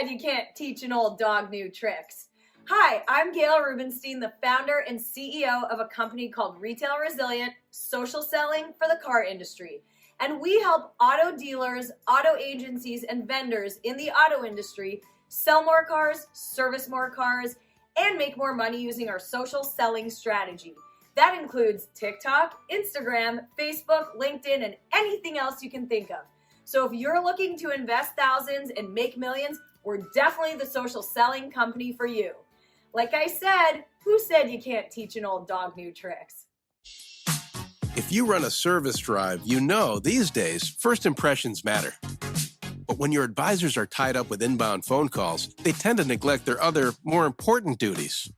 said you can't teach an old dog new tricks? Hi, I'm Gail Rubenstein, the founder and CEO of a company called Retail Resilient, social selling for the car industry. And we help auto dealers, auto agencies, and vendors in the auto industry sell more cars, service more cars, and make more money using our social selling strategy. That includes TikTok, Instagram, Facebook, LinkedIn, and anything else you can think of. So if you're looking to invest thousands and make millions, we're definitely the social selling company for you. Like I said, who said you can't teach an old dog new tricks? If you run a service drive, you know these days first impressions matter. But when your advisors are tied up with inbound phone calls, they tend to neglect their other, more important duties.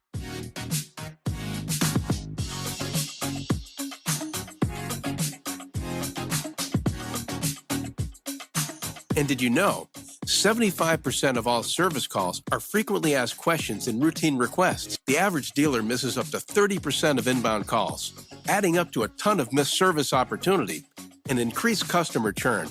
And did you know 75% of all service calls are frequently asked questions and routine requests? The average dealer misses up to 30% of inbound calls, adding up to a ton of missed service opportunity and increased customer churn.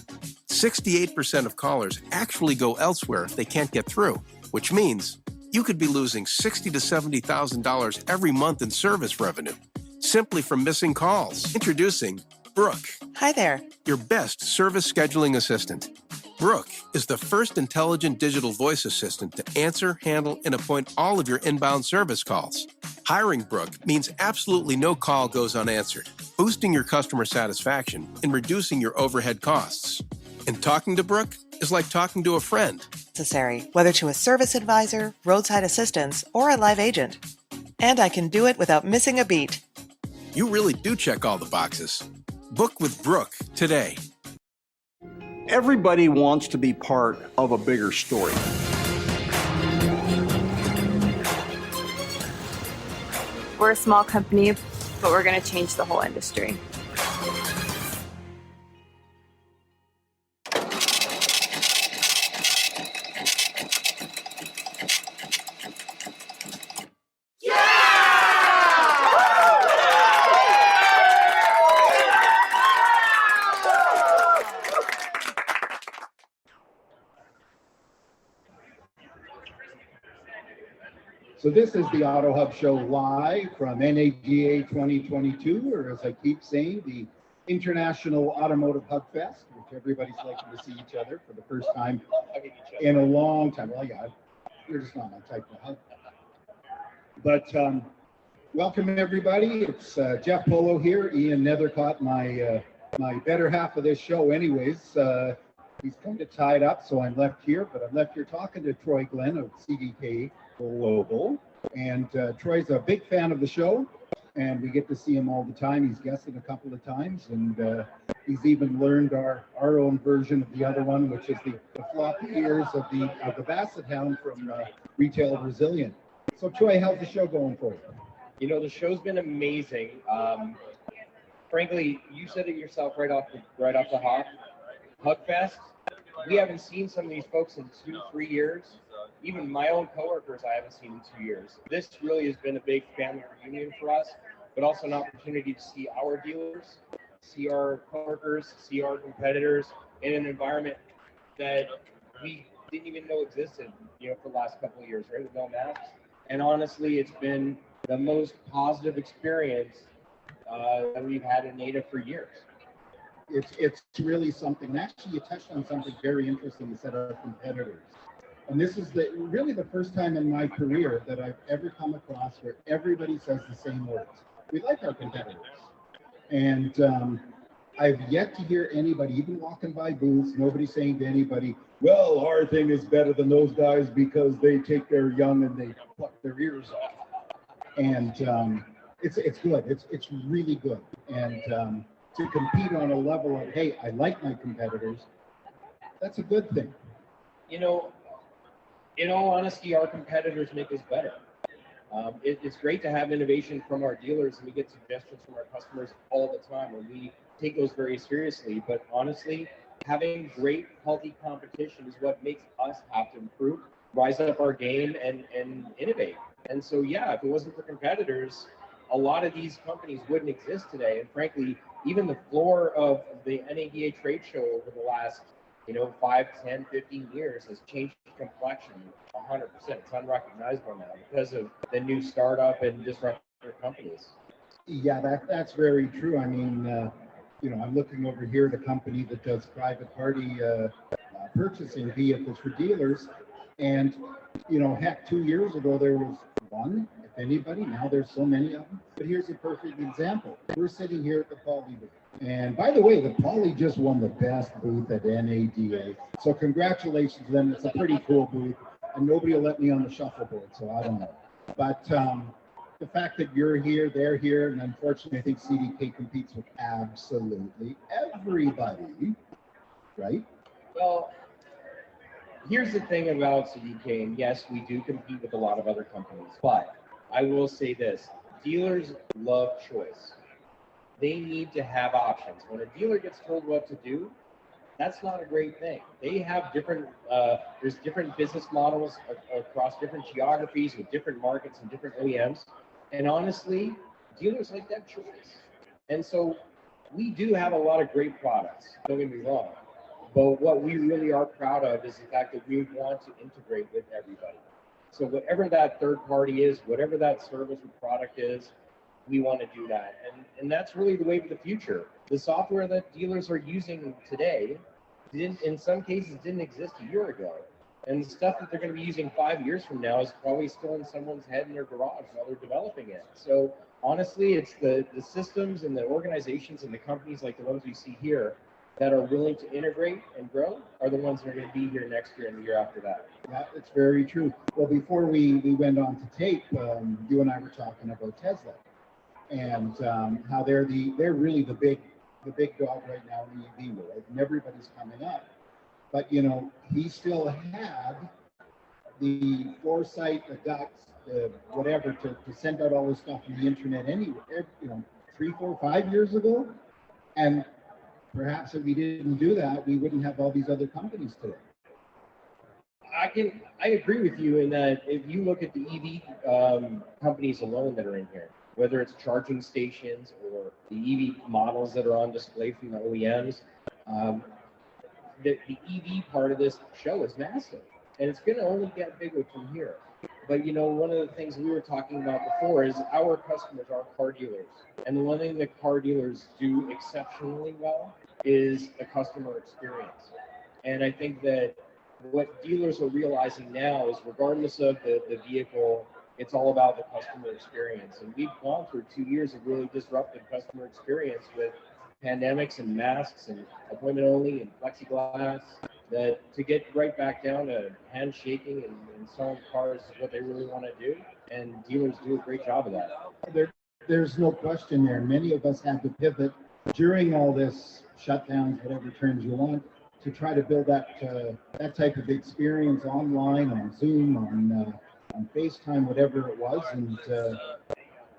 68% of callers actually go elsewhere if they can't get through, which means you could be losing $60,000 to $70,000 every month in service revenue simply from missing calls. Introducing Brooke. Hi there. Your best service scheduling assistant. Brooke is the first intelligent digital voice assistant to answer, handle, and appoint all of your inbound service calls. Hiring Brooke means absolutely no call goes unanswered, boosting your customer satisfaction and reducing your overhead costs. And talking to Brooke is like talking to a friend. Necessary, whether to a service advisor, roadside assistance, or a live agent. And I can do it without missing a beat. You really do check all the boxes. Book with Brooke today. Everybody wants to be part of a bigger story. We're a small company, but we're going to change the whole industry. So this is the AutoHub show live from NAGA 2022, or as I keep saying, the International Automotive Hub Fest, which everybody's liking to see each other for the first time in a long time. Well, yeah, you're just not my type of hub. But welcome everybody. It's Jeff Polo here. Ian Nethercott, my better half of this show anyways. He's kind of tied up, so I'm left here, but I'm left here talking to Troy Glenn of CDK Global. And Troy's a big fan of the show, and we get to see him all the time. He's guested a couple of times, and he's even learned our own version of the other one, which is the floppy ears of the Basset Hound from Retail Resilient. So Troy, how's the show going for you? You know, the show's been amazing. Frankly, you said it yourself right off the hop. Hugfest. We haven't seen some of these folks in 2-3 years. Even my own coworkers I haven't seen in 2 years. This really has been a big family reunion for us, but also an opportunity to see our dealers, see our coworkers, see our competitors in an environment that we didn't even know existed, for the last couple of years, right, with no masks. And honestly, it's been the most positive experience that we've had in NADA for years. It's really something. Actually, you touched on something very interesting. You said our competitors. And this is really the first time in my career that I've ever come across where everybody says the same words. We like our competitors. And I've yet to hear anybody, even walking by booths, nobody saying to anybody, well, our thing is better than those guys because they take their young and they pluck their ears off. And it's good. It's really good. And to compete on a level of, hey, I like my competitors, that's a good thing. In all honesty, our competitors make us better. It's great to have innovation from our dealers, and we get suggestions from our customers all the time, and we take those very seriously. But honestly, having great, healthy competition is what makes us have to improve, rise up our game, and innovate. And so, yeah, if it wasn't for competitors, a lot of these companies wouldn't exist today. And frankly, even the floor of the NADA trade show over the last 5, 10, 15 years has changed complexion 100%. It's unrecognizable now because of the new startup and disruptive companies. Yeah, that's very true. I mean, I'm looking over here at a company that does private party purchasing vehicles for dealers. And, heck, 2 years ago, there was one, if anybody. Now there's so many of them. But here's a perfect example. We're sitting here at the Poly booth. And by the way, the Poly just won the best booth at NADA. So congratulations to them. It's a pretty cool booth. And nobody will let me on the shuffleboard, so I don't know. But the fact that you're here, they're here, and unfortunately, I think CDK competes with absolutely everybody, right? Well, here's the thing about CDK, and yes, we do compete with a lot of other companies, but I will say this, dealers love choice. They need to have options. When a dealer gets told what to do, that's not a great thing. They have there's different business models across different geographies with different markets and different OEMs. And honestly, dealers like that choice. And so we do have a lot of great products, don't get me wrong. But what we really are proud of is the fact that we want to integrate with everybody. So whatever that third party is, whatever that service or product is, we want to do that. And that's really the wave of the future. The software that dealers are using today, in some cases, didn't exist a year ago. And the stuff that they're going to be using 5 years from now is probably still in someone's head in their garage while they're developing it. So honestly, it's the systems and the organizations and the companies like the ones we see here that are willing to integrate and grow are the ones that are going to be here next year and the year after that. Yeah, it's very true. Well, before we went on to tape, you and I were talking about Tesla and how they're really the big dog right now in the EV world, and everybody's coming up. But he still had the foresight, the guts, whatever, to send out all this stuff on the internet anyway, 3, 4, 5 years ago. And perhaps if we didn't do that, we wouldn't have all these other companies today. I agree with you in that if you look at the EV companies alone that are in here, whether it's charging stations or the EV models that are on display from the OEMs, the EV part of this show is massive, and it's going to only get bigger from here. But one of the things we were talking about before is our customers are car dealers, and the one thing that car dealers do exceptionally well is the customer experience. And I think that what dealers are realizing now is, regardless of the vehicle, it's all about the customer experience. And we've gone through 2 years of really disruptive customer experience with pandemics and masks and appointment only and plexiglass, that to get right back down to handshaking and selling cars is what they really want to do. And dealers do a great job of that. There's no question there. Many of us had to pivot during all this shutdowns, whatever terms you want, to try to build that type of experience online, on Zoom, on FaceTime, whatever it was. And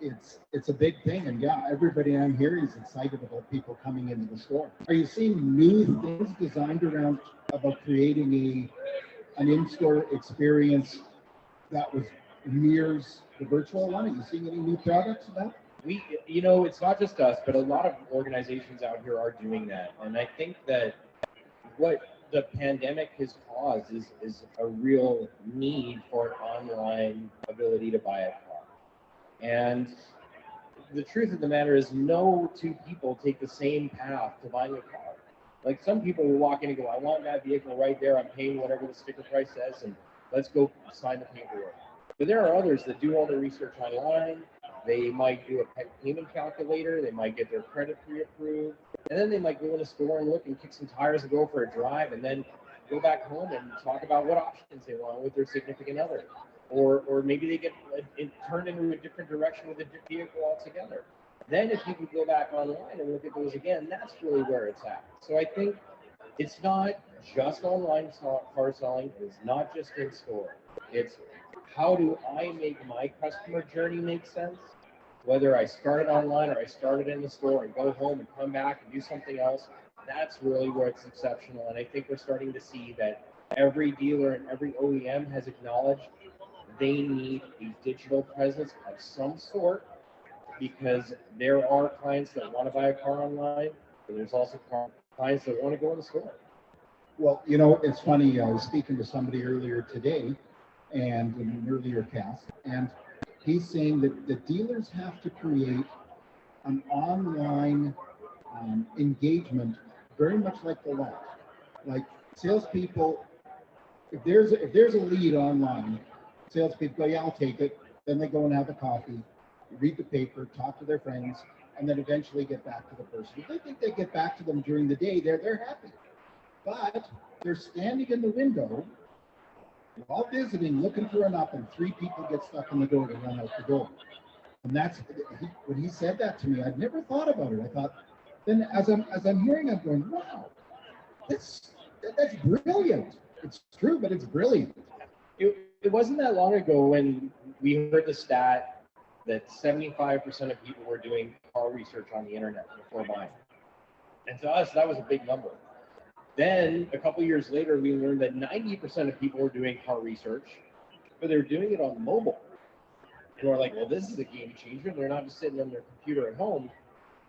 it's a big thing. And yeah, everybody I'm hearing is excited about people coming into the store. Are you seeing new things designed around about creating an in-store experience that mirrors the virtual one? Are you seeing any new products of that? It's not just us, but a lot of organizations out here are doing that. And I think that what the pandemic has caused is a real need for an online ability to buy a car. And the truth of the matter is, no two people take the same path to buying a car. Like, some people will walk in and go, I want that vehicle right there. I'm paying whatever the sticker price says, and let's go sign the paperwork. But there are others that do all their research online. They might do a payment calculator. They might get their credit pre-approved. And then they might go in a store and look and kick some tires and go for a drive, and then go back home and talk about what options they want with their significant other. Or maybe they get turned into a different direction with a different vehicle altogether. Then if you can go back online and look at those again, that's really where it's at. So I think it's not just online car selling. It's not just in store. It's, how do I make my customer journey make sense? Whether I started online or I started in the store and go home and come back and do something else, that's really where it's exceptional. And I think we're starting to see that every dealer and every OEM has acknowledged they need a digital presence of some sort, because there are clients that want to buy a car online, but there's also clients that want to go in the store. Well, you know, it's funny. I was speaking to somebody earlier today and in an earlier cast, and he's saying that the dealers have to create an online engagement very much like the lot. Like salespeople, if there's a lead online, salespeople go, yeah, I'll take it. Then they go and have a coffee, read the paper, talk to their friends, and then eventually get back to the person. If they think they get back to them during the day, they're happy. But they're standing in the window while visiting, looking for an up, and three people get stuck in the door to run out the door. And that's when he said that to me. I'd never thought about it. I thought, then as I'm hearing, I'm going, wow, that's brilliant. It's true, but it's brilliant. It wasn't that long ago when we heard the stat that 75% of people were doing car research on the internet before buying. And to us, that was a big number. Then a couple years later, we learned that 90% of people were doing car research, but they're doing it on mobile. And we're like, well, this is a game changer. They're not just sitting on their computer at home.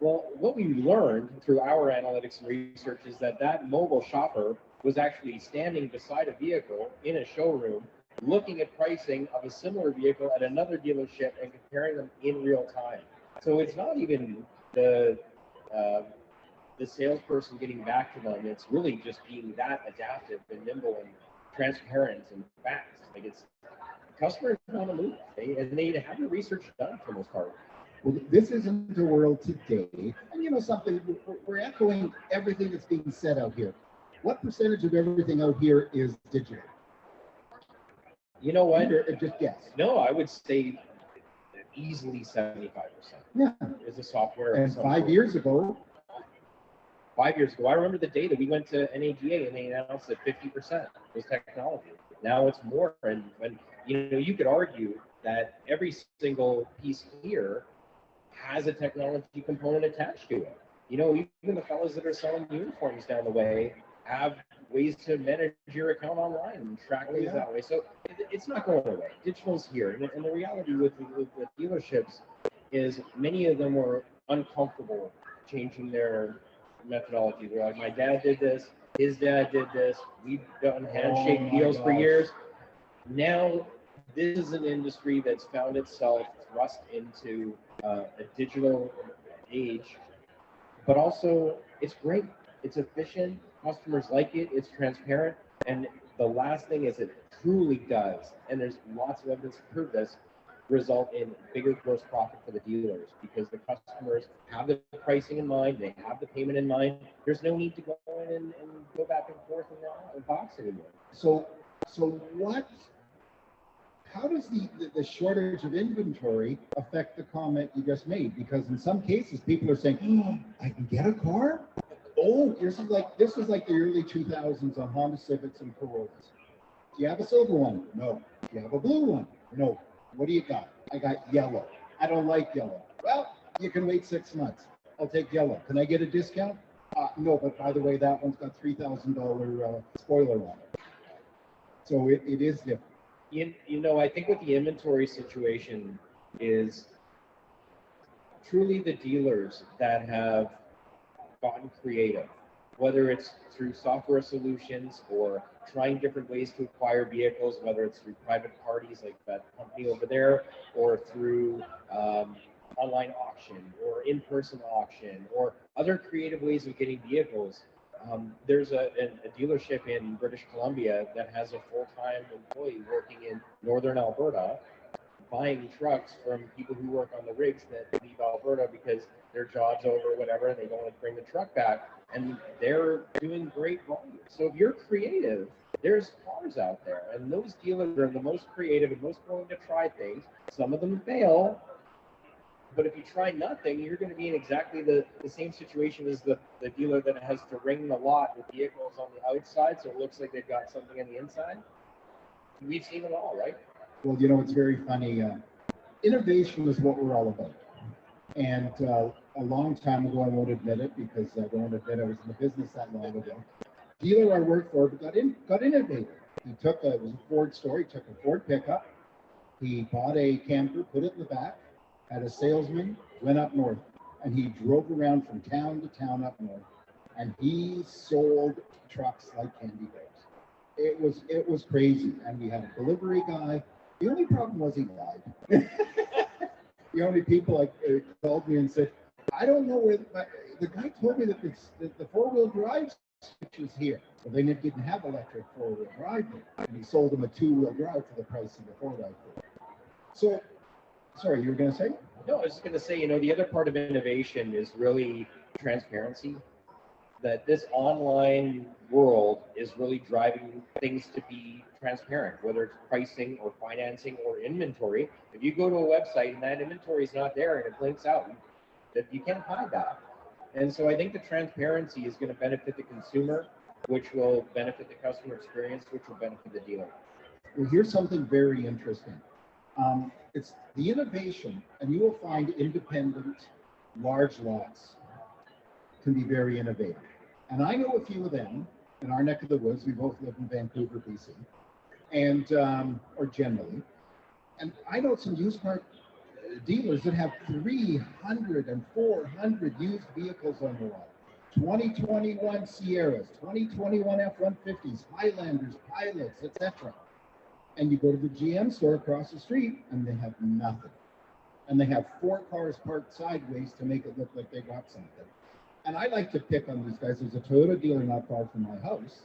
Well, what we learned through our analytics and research is that mobile shopper was actually standing beside a vehicle in a showroom, looking at pricing of a similar vehicle at another dealership and comparing them in real time. So it's not even the salesperson getting back to them. It's really just being that adaptive and nimble and transparent and fast. Like it's customers want to move, and they have the research done for most part. Well, this isn't the world today. And you know something, we're echoing everything that's being said out here. What percentage of everything out here is digital? You know what? Just guess. No, I would say easily 75%. Yeah. Is a software. And 5 years ago. 5 years ago, I remember the day that we went to NADA and they announced that 50% was technology. Now it's more, and you know, you could argue that every single piece here has a technology component attached to it. You know, even the fellas that are selling uniforms down the way have ways to manage your account online and track things that way. So it's not going away. Digital's here. And the reality with the dealerships is many of them were uncomfortable changing their methodology. They're like, my dad did this, his dad did this, we've done handshake deals for years. Now, this is an industry that's found itself thrust into a digital age, but also it's great. It's efficient. Customers like it. It's transparent. And the last thing is it truly does, and there's lots of evidence to prove this, result in bigger gross profit for the dealers because the customers have the pricing in mind, they have the payment in mind. There's no need to go in and go back and forth in the box anymore. So how does the shortage of inventory affect the comment you just made? Because in some cases, people are saying, oh, I can get a car? Oh, this was like the early 2000s on Honda Civics and Corollas. Do you have a silver one? No. Do you have a blue one? No. What do you got? I got yellow. I don't like yellow. Well, you can wait 6 months. I'll take yellow. Can I get a discount? No, but by the way, that one's got $3,000 spoiler on it. So it is different. You know, I think what the inventory situation is truly the dealers that have gotten creative, whether it's through software solutions or trying different ways to acquire vehicles, whether it's through private parties like that company over there, or through online auction or in-person auction or other creative ways of getting vehicles. There's a dealership in British Columbia that has a full-time employee working in northern Alberta, buying trucks from people who work on the rigs that leave Alberta because their job's over or whatever, and they don't want to bring the truck back, and they're doing great volume. So if you're creative, there's cars out there, and those dealers are the most creative and most willing to try things. Some of them fail, but if you try nothing, you're going to be in exactly the same situation as the dealer that has to ring the lot with vehicles on the outside, so it looks like they've got something on the inside. We've seen it all, right? Well, you know, it's very funny. Innovation is what we're all about. And a long time ago, I won't admit it because I won't admit I was in the business that long ago. Dealer I worked for got innovative. It was a Ford store. He took a Ford pickup. He bought a camper, put it in the back, had a salesman, went up north, and he drove around from town to town up north, and he sold trucks like candy bears. It was crazy, and we had a delivery guy. The only problem was he lied. The only people called me and said, I don't know where the guy told me that the four-wheel drive switch was here. Well, they didn't have electric four-wheel drive, and he sold them a two-wheel drive for the price of the four-wheel. So, sorry, you were going to say? No, I was just going to say, the other part of innovation is really transparency. That this online world is really driving things to be transparent, whether it's pricing or financing or inventory. If you go to a website and that inventory is not there and it blinks out, that you can't hide that. And so I think the transparency is going to benefit the consumer, which will benefit the customer experience, which will benefit the dealer. Well, here's something very interesting. It's the innovation, and you will find independent large lots can be very innovative. And I know a few of them in our neck of the woods. We both live in Vancouver, BC, and or generally. And I know some used car dealers that have 300 and 400 used vehicles on the lot. 2021 Sierras, 2021 F-150s, Highlanders, Pilots, etc. And you go to the GM store across the street, and they have nothing. And they have 4 cars parked sideways to make it look like they got something. And I like to pick on these guys. There's a Toyota dealer not far from my house,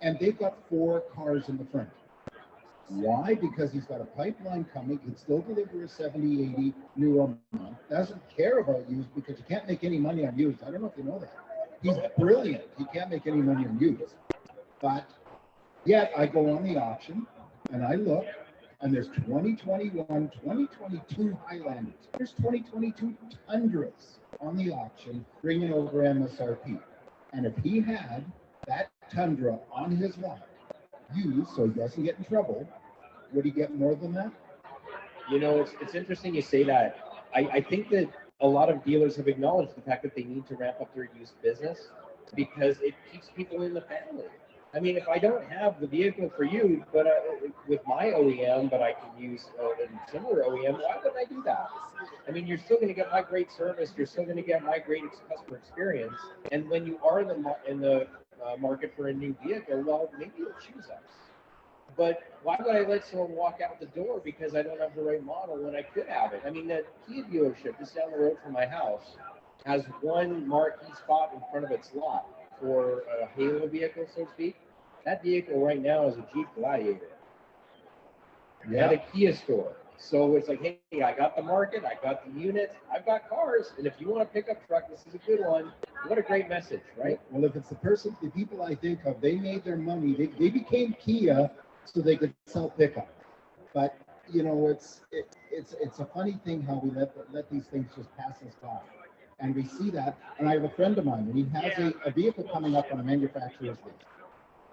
and they've got 4 cars in the front. Why? Because he's got a pipeline coming. He can still deliver a 70, 80 new a month. Doesn't care about used because you can't make any money on used. I don't know if you know that. He's brilliant. He can't make any money on used. But yet I go on the auction and I look, and there's 2021, 2022 Highlanders. There's 2022 Tundras on the auction, bringing over MSRP. And if he had that Tundra on his lot, used, so he doesn't get in trouble, would he get more than that? It's interesting you say that. I think that a lot of dealers have acknowledged the fact that they need to ramp up their used business because it keeps people in the family. I mean, if I don't have the vehicle for you, but with my OEM, but I can use a similar OEM, why wouldn't I do that? I mean, you're still going to get my great service. You're still going to get my great customer experience. And when you are in the market for a new vehicle, well, maybe you'll choose us. But why would I let someone walk out the door because I don't have the right model when I could have it? I mean, the Kia dealership just down the road from my house has one marquee spot in front of its lot for a halo vehicle, so to speak. That vehicle right now is a Jeep Gladiator at a Kia store. So it's like, hey, I got the market, I got the units, I've got cars, and if you want a pickup truck, this is a good one. What a great message, right? Well, if it's the people I think of, they made their money. They became Kia so they could sell pickup. But it's a funny thing how we let these things just pass us by. And we see that. And I have a friend of mine, and he has a vehicle coming up on a manufacturer's list.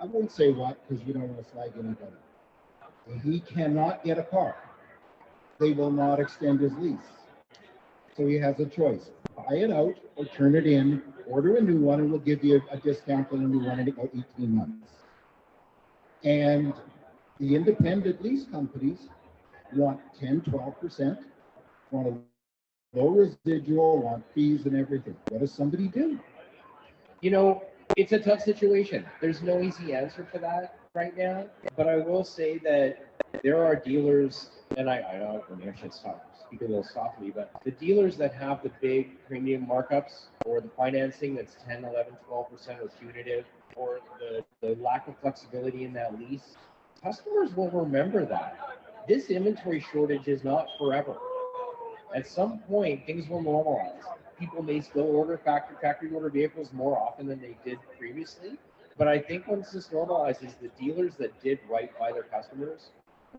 I won't say what because we don't want to slag anybody. He cannot get a car. They will not extend his lease. So he has a choice. Buy it out or turn it in, order a new one, and we'll give you a discount on a new one in about 18 months. And the independent lease companies want 10, 12%, want a low residual, want fees and everything. What does somebody do? It's a tough situation. There's no easy answer for that right now. But I will say that there are dealers, and I should speak a little softly, but the dealers that have the big premium markups or the financing that's 10, 11, 12% or punitive, or the lack of flexibility in that lease, customers will remember that. This inventory shortage is not forever. At some point, things will normalize. People may still order factory order vehicles more often than they did previously. But I think once this normalizes, the dealers that did right by their customers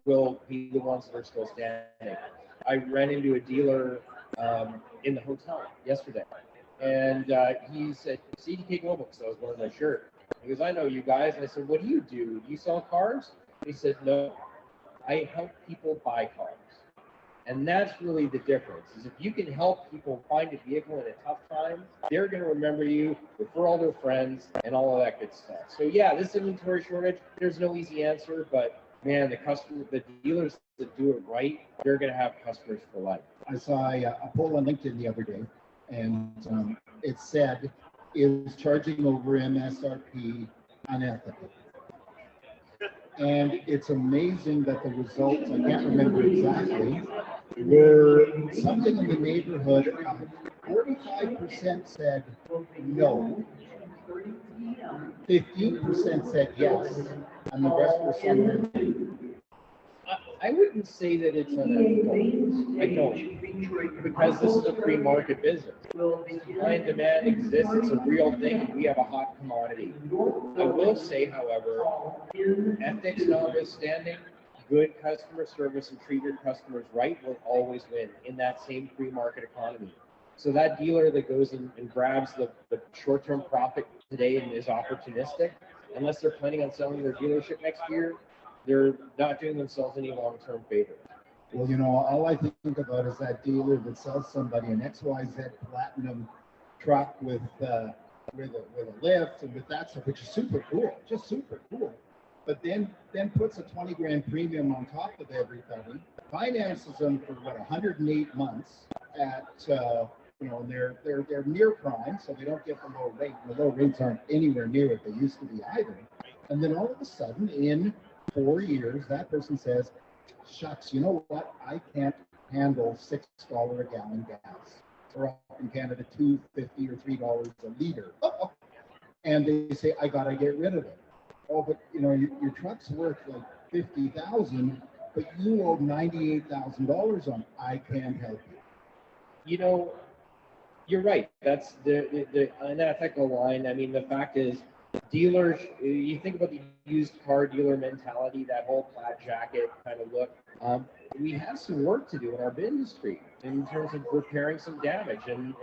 will be the ones that are still standing. I ran into a dealer in the hotel yesterday, and he said, CDK Global, because I was wearing my shirt. He goes, I know you guys. And I said, what do? Do you sell cars? And he said, no, I help people buy cars. And that's really the difference, is if you can help people find a vehicle in a tough time, they're going to remember you, refer all their friends, and all of that good stuff. So yeah, this inventory shortage, there's no easy answer, but man, the dealers that do it right, they're going to have customers for life. I saw a poll on LinkedIn the other day, and it said, is charging over MSRP unethical. And it's amazing that the results, I can't remember exactly, were something in the neighborhood of 45% said no, 15% said yes, and the rest were somewhere. I wouldn't say that it's unethical. I don't, because this is a free market business. Supply and demand exists. It's a real thing, and we have a hot commodity. I will say, however, ethics notwithstanding, good customer service and treat your customers right will always win in that same free market economy. So that dealer that goes and grabs the short-term profit today and is opportunistic, unless they're planning on selling their dealership next year, they're not doing themselves any long-term favor. Well, you know, all I think about is that dealer that sells somebody an XYZ platinum truck with a lift and with that stuff, which is super cool, just super cool. But then puts a 20 grand premium on top of everybody, finances them for what, 108 months at you know, they're near prime, so they don't get the low rate. The low rates aren't anywhere near what they used to be either. And then all of a sudden, in 4 years, that person says, shucks, you know what? I can't handle $6 a gallon gas, or up in Canada, $2.50 or $3 a liter. And they say, I gotta get rid of it. Oh, but you know, your truck's worth like $50,000, but you owe $98,000 on. I can't help you. You know, you're right. That's the unethical line. I mean, the fact is, dealers, you think about the used car dealer mentality, that whole plaid jacket kind of look. We have some work to do in our industry in terms of repairing some damage and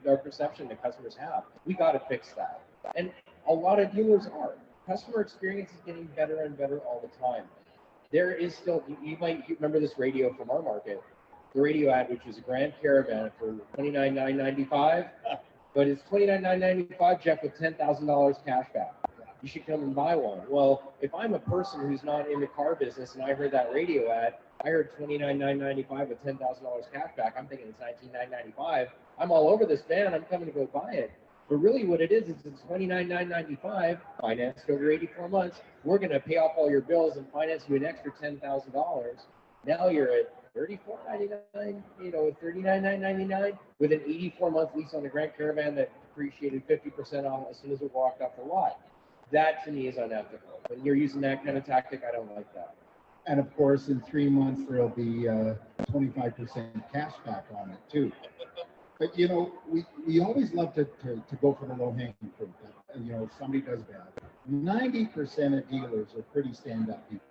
our perception that customers have. We got to fix that. And a lot of dealers are. Customer experience is getting better and better all the time. There is still, you might remember this radio from our market, the radio ad, which was a Grand Caravan for $29,995. But it's $29,995, Jeff, with $10,000 cash back. You should come and buy one. Well, if I'm a person who's not in the car business and I heard that radio ad, I heard $29,995 with $10,000 cash back. I'm thinking it's $19,995. I'm all over this van. I'm coming to go buy it. But really what it is it's $29,995 financed over 84 months. We're going to pay off all your bills and finance you an extra $10,000. Now you're at $34,999, you know, $39,999 with an 84-month lease on the Grand Caravan that depreciated 50% off as soon as it walked off the lot. That to me is unethical. When you're using that kind of tactic, I don't like that. And of course, in 3 months, there'll be 25% cash back on it too. But you know, we always love to go for the low-hanging fruit. You know, if somebody does bad, 90% of dealers are pretty stand-up people.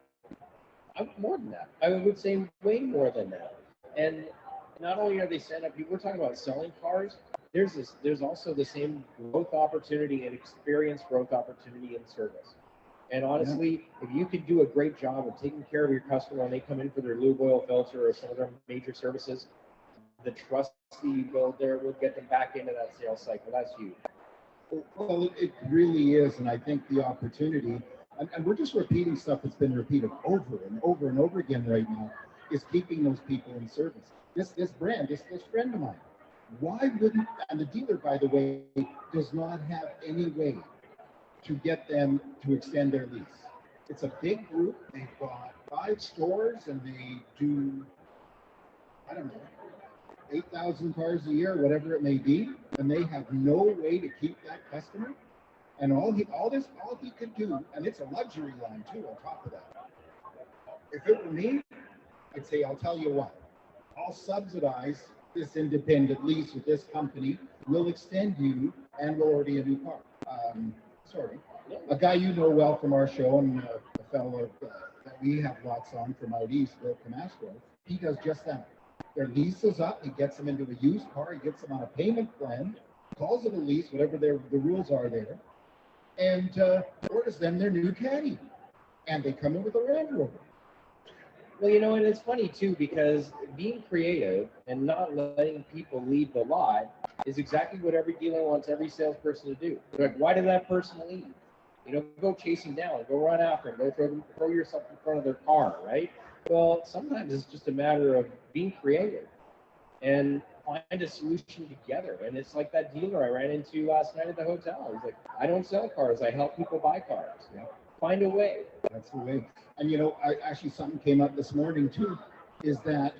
More than that. I would say way more than that. And not only are they stand-up people, we're talking about selling cars. There's also the same growth opportunity and experience growth opportunity in service. And honestly, if you could do a great job of taking care of your customer when they come in for their lube oil filter or some of their major services, the trust that you build there will get them back into that sales cycle. That's huge. Well, it really is. And I think the opportunity, and we're just repeating stuff that's been repeated over and over and over again right now, is keeping those people in service. This brand, this friend of mine, why wouldn't, and the dealer, by the way, does not have any way to get them to extend their lease. It's a big group. They've got 5 stores and they do, I don't know, 8,000 cars a year, whatever it may be, and they have no way to keep that customer. And all he could do, and it's a luxury line too on top of that. If it were me, I'd say, I'll tell you what, I'll subsidize this independent lease with this company. We'll extend you and we'll order you a new car. A guy you know well from our show, and a fellow that we have lots on from out east, Bill Camastro, he does just that. Their lease is up, he gets them into a used car, he gets them on a payment plan, calls it a lease, whatever the rules are there, and orders them their new caddy. And they come in with a Land Rover. Well, you know, and it's funny too, because being creative and not letting people leave the lot is exactly what every dealer wants every salesperson to do. They're like, why did that person leave? You know, go chase him down, go run after him, go throw yourself in front of their car, right? Well, sometimes it's just a matter of being creative. And find a solution together. And it's like that dealer I ran into last night at the hotel. He's like, I don't sell cars, I help people buy cars. Yeah. Find a way. That's the way. And actually something came up this morning too, is that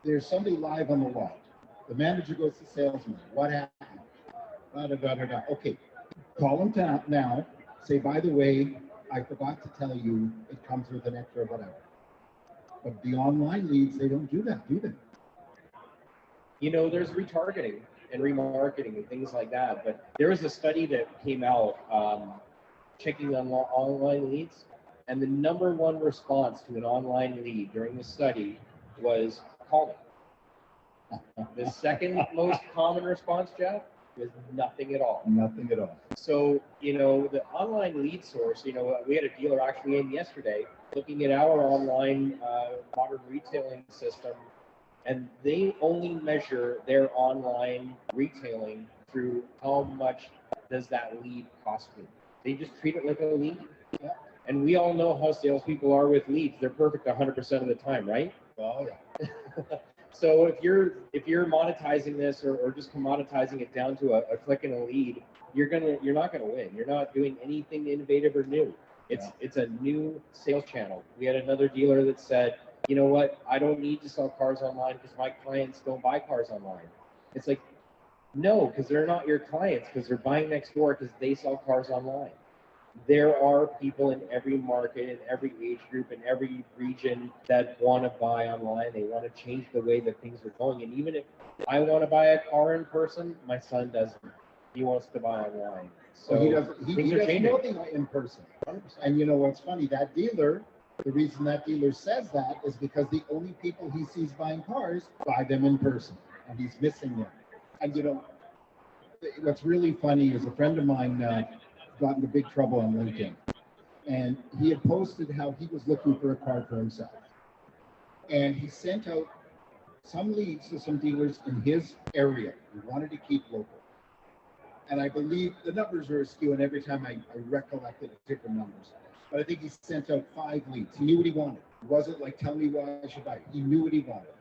there's somebody live on the lot. The manager goes to salesman. What happened? Da, da, da, da, da. Okay, call them now. Say, by the way, I forgot to tell you it comes with an extra whatever. But the online leads, they don't do that, do they? There's retargeting and remarketing and things like that. But there was a study that came out checking on online leads, and the number one response to an online lead during the study was call me. The second most common response, Jeff, was nothing at all. Nothing at all. So, the online lead source, we had a dealer actually in yesterday looking at our online modern retailing system, and they only measure their online retailing through how much does that lead cost me. They just treat it like a lead. Yeah. And we all know how salespeople are with leads. They're perfect 100% of the time, right? Oh, yeah. So if you're monetizing this or just commoditizing it down to a click and a lead, you're not gonna win. You're not doing anything innovative or new. It's a new sales channel. We had another dealer that said, you know what, I don't need to sell cars online because my clients don't buy cars online. It's like, no, because they're not your clients, because they're buying next door because they sell cars online. There are people in every market, in every age group, in every region that want to buy online. They want to change the way that things are going. And even if I want to buy a car in person, my son doesn't. He wants to buy online. So Well, he doesn't changing. know the in person. 100%. And you know what's funny? That dealer, the reason that dealer says that is because the only people he sees buying cars buy them in person, and he's missing them. And what's really funny is a friend of mine got into big trouble on LinkedIn, and he had posted how he was looking for a car for himself, and he sent out some leads to some dealers in his area. He wanted to keep local, and I believe the numbers are askew, and every time I recollected different numbers, but I think he sent out 5 leads. He knew what he wanted. It wasn't like, tell me why I should buy it. He knew what he wanted.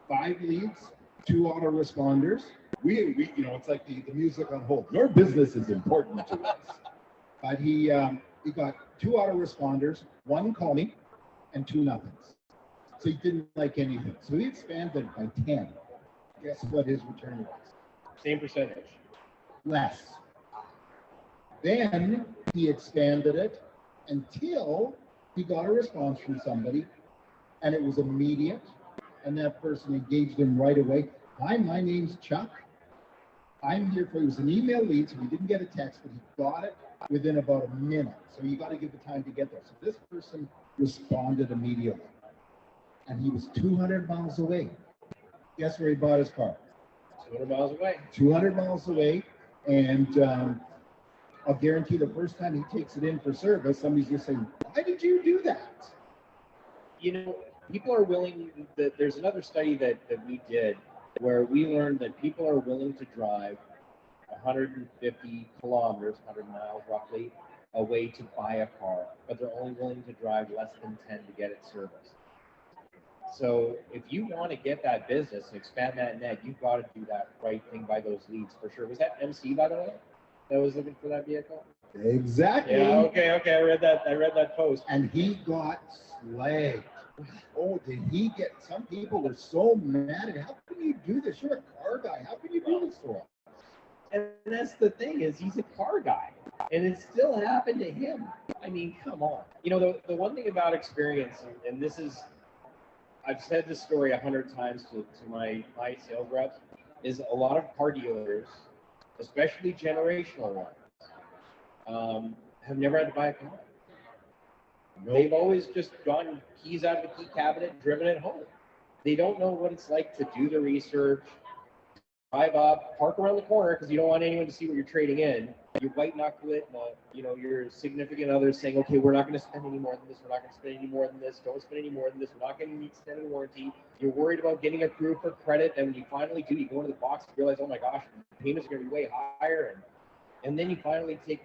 5 leads, 2 autoresponders. We it's like the music on hold. Your business is important to us. But he got 2 autoresponders, 1 call me, and 2 nothings. So he didn't like anything. So he expanded by 10. Guess what his return was? Same percentage. Less. Then he expanded it until he got a response from somebody, and it was immediate, and that person engaged him right away. Hi, my name's Chuck. I'm here for, it was an email lead, so we didn't get a text, but he got it within about a minute. So you got to give the time to get there. So this person responded immediately, and he was 200 miles away. Guess where he bought his car? 200 miles away. 200 miles away, and I'll guarantee the first time he takes it in for service, somebody's just saying, why did you do that? People are willing, there's another study that we did where we learned that people are willing to drive 150 kilometers, 100 miles roughly, away to buy a car, but they're only willing to drive less than 10 to get it serviced. So if you want to get that business and expand that net, you've got to do that right thing by those leads for sure. Was that MC, by the way, that was looking for that vehicle? Exactly. Yeah, okay, I read that post. And he got slagged. Oh, did he get, some people were so mad at, how can you do this? You're a car guy. How can you do this for us? And that's the thing, is he's a car guy, and it still happened to him. I mean, come on. The one thing about experience, and this is, I've said this story 100 times to my sales reps, is a lot of car dealers, especially generational ones, have never had to buy a car. They've always just gotten keys out of the key cabinet and driven it home. They don't know what it's like to do the research, drive up, park around the corner because you don't want anyone to see what you're trading in. You white knuckle it, and your significant other saying, okay, we're not going to spend any more than this. We're not going to spend any more than this. Don't spend any more than this. We're not going to need extended warranty. You're worried about getting approved for credit, and when you finally do, you go into the box and realize, oh my gosh, payments are going to be way higher, and then you finally take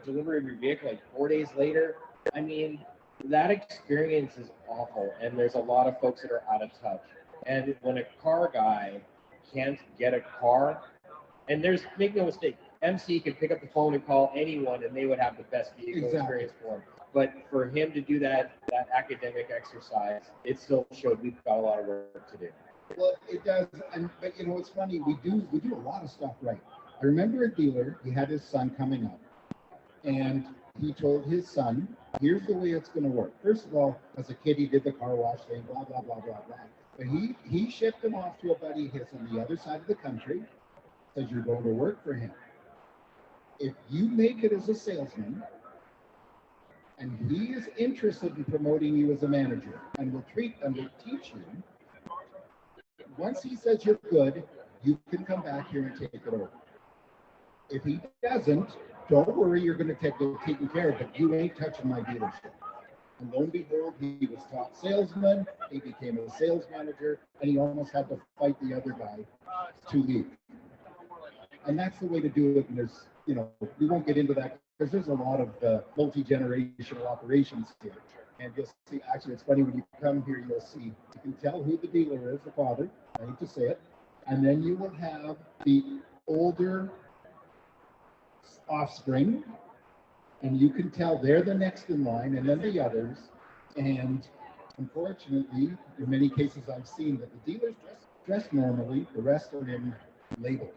delivery of your vehicle like 4 days later. I mean, that experience is awful, and there's a lot of folks that are out of touch. And when a car guy can't get a car, and make no mistake, MC could pick up the phone and call anyone and they would have the best vehicle experience for him. But for him to do that academic exercise, it still showed we've got a lot of work to do. Well, it does, but you know, it's funny, we do a lot of stuff right. I remember a dealer, he had his son coming up, and he told his son, here's the way it's going to work. First of all, as a kid, he did the car wash thing, blah, blah, blah, blah, blah. But he shipped him off to a buddy of his on the other side of the country, says you're going to work for him. If you make it as a salesman, and he is interested in promoting you as a manager, and will teach you, once he says you're good, you can come back here and take it over. If he doesn't, don't worry, you're going to take it taken care of, but you ain't touching my dealership. And lo and behold, he was top salesman, he became a sales manager, and he almost had to fight the other guy to leave. And that's the way to do it. And there's, you know, we won't get into that because there's a lot of multi-generational operations here. And you'll see, actually, it's funny when you come here, you'll see, you can tell who the dealer is, the father, I hate to say it. And then you will have the older offspring, and you can tell they're the next in line, and then the others. And unfortunately, in many cases I've seen that the dealers dress normally, the rest are in labels.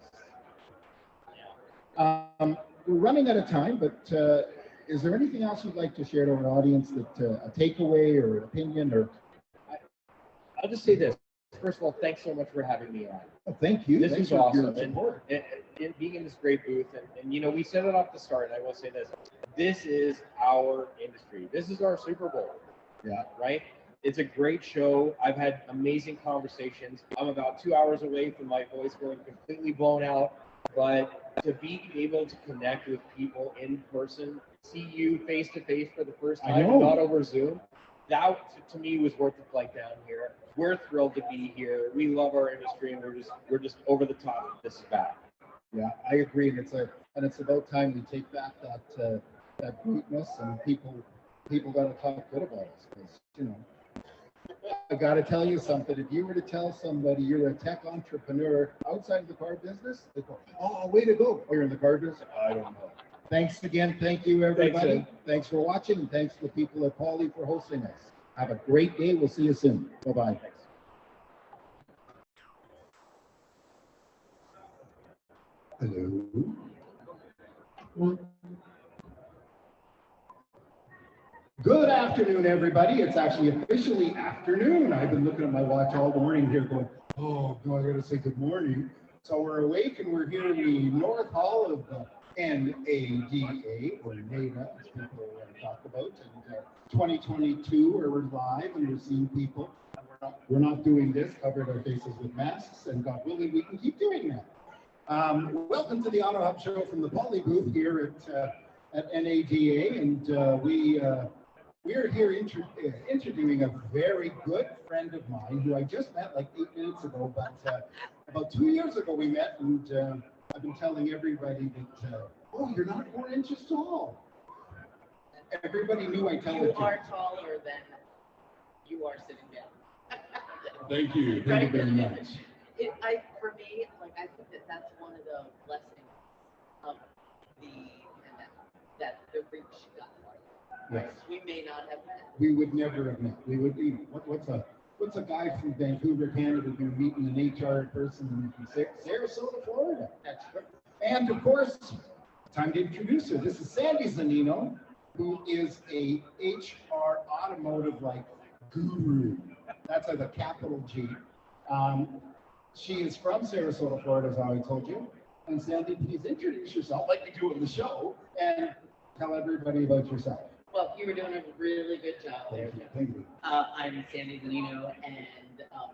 We're running out of time, but is there anything else you'd like to share to our audience, that a takeaway or an opinion? Or I'll just say this. First of all, thanks so much for having me on. Oh, thank you. This Thanks is awesome. And being in this great booth, and you know, we said it off the start, and I will say this. This is our industry. This is our Super Bowl. Yeah. Right? It's a great show. I've had amazing conversations. I'm about 2 hours away from my voice going completely blown out. But to be able to connect with people in person, see you face to face for the first time, and not over Zoom, that to me was worth the flight down here. We're thrilled to be here. We love our industry, and we're just over the top. This is back. Yeah, I agree, and it's about time we take back that greatness, and people got to talk good about us, because you know. I got to tell you something. If you were to tell somebody you're a tech entrepreneur outside of the car business, they go, "Oh, way to go!" Oh, you're in the car business? I don't know. Thanks again. Thank you, everybody. Thanks for watching, and thanks to the people at Poly for hosting us. Have a great day. We'll see you soon. Bye-bye. Hello. Good afternoon, everybody. It's actually officially afternoon. I've been looking at my watch all morning here going, oh, no, I got to say good morning. So we're awake, and we're here in the North Hall of the NADA, or NADA, as people talk about. And 2022, where we're live and we're seeing people. We're not doing this, covered our faces with masks, and God willing, we can keep doing that. Welcome to the AutoHub show from the Poly booth here at NADA, and we're here interviewing a very good friend of mine who I just met like 8 minutes ago, but about 2 years ago we met, and I've been telling everybody that, oh, you're not 4 inches tall. Everybody knew I tell it to you. You are taller than you are sitting down. Thank you. Thank you very much. For me, like, I think that's one of the blessings of the pandemic, that the reach got farther. Yes. We may not have met. We would never have met. We would be, what's a guy from Vancouver, Canada, do meeting an HR person in Sarasota, Florida? That's right. And of course, time to introduce her. This is Sandy Zanino, who is a HR automotive like guru. That's like a capital G. She is from Sarasota, Florida, as I told you. And Sandy, please introduce yourself like we do on the show and tell everybody about yourself. Well, you were doing a really good job there. Thank you. I'm Sandy Zanino, and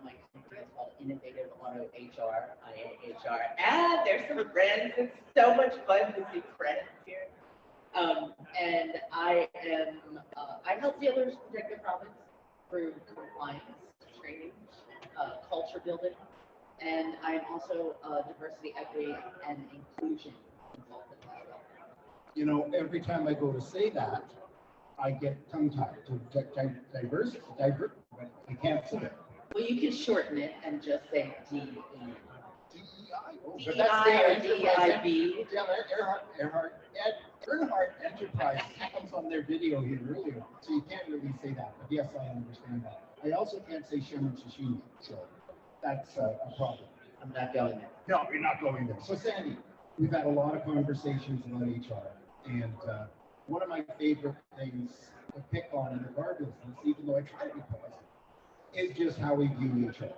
my company is called Innovative Auto HR, IAHR. And there's some friends. It's so much fun to see friends here. And I help dealers protect their profits through compliance, training, culture building, and I'm also a diversity, equity, and inclusion consultant as well. You know, every time I go to say that, I get tongue-tied. Diverse, but I can't say it. Well, you can shorten it and just say DE. DEI. Oh, but that's the enterprise. DEIB. Yeah, Earnhardt Enterprise comes on their video here earlier, so you can't really say that. But yes, I understand that. I also can't say Sherman Shishimi, so that's a problem. I'm not going there. No, you're not going there. So Sandy, we've had a lot of conversations about HR, and one of my favorite things to pick on in the car business, even though I try to be positive, is just how we view HR.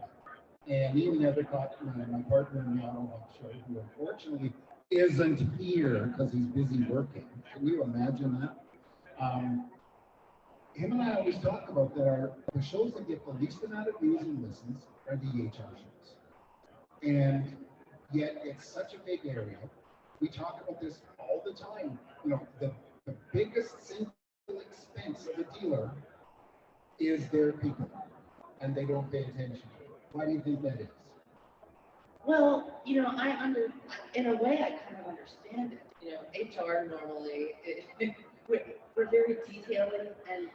And Ian Nethercott, my partner in the AutoHub show, who unfortunately isn't here because he's busy working. Can you imagine that? Him and I always talk about that the shows that get the least amount of views and listens are the HR shows. And yet it's such a big area. We talk about this all the time. You know, the biggest single expense of a dealer is their people, and they don't pay attention to it. Why do you think that is? Well, you know, in a way, I kind of understand it. You know, HR normally, we're very detailing, and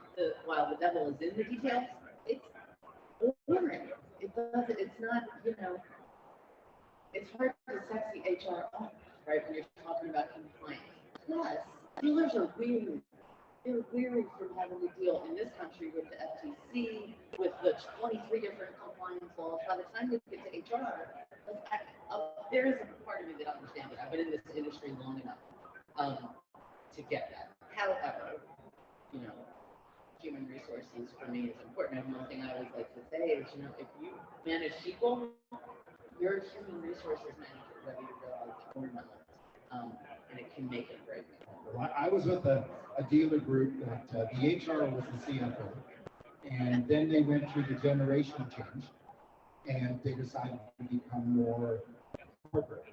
while the devil is in the details, it's boring. It's not, you know, it's hard to sexy HR up, right, when you're talking about compliance. Plus, dealers are weary. They're weary from having to deal in this country with the FTC, with the 23 different compliance laws. By the time you get to HR, there is a part of me that understands it. I've been in this industry long enough to get that. However, you know, human resources for me is important. And one thing I always like to say is, you know, if you manage people, you're a human resources manager, whether you realize it or not. And it can make it break. Well, I was with a dealer group that the HR was the CFO, and then they went through the generation change, and they decided to become more corporate.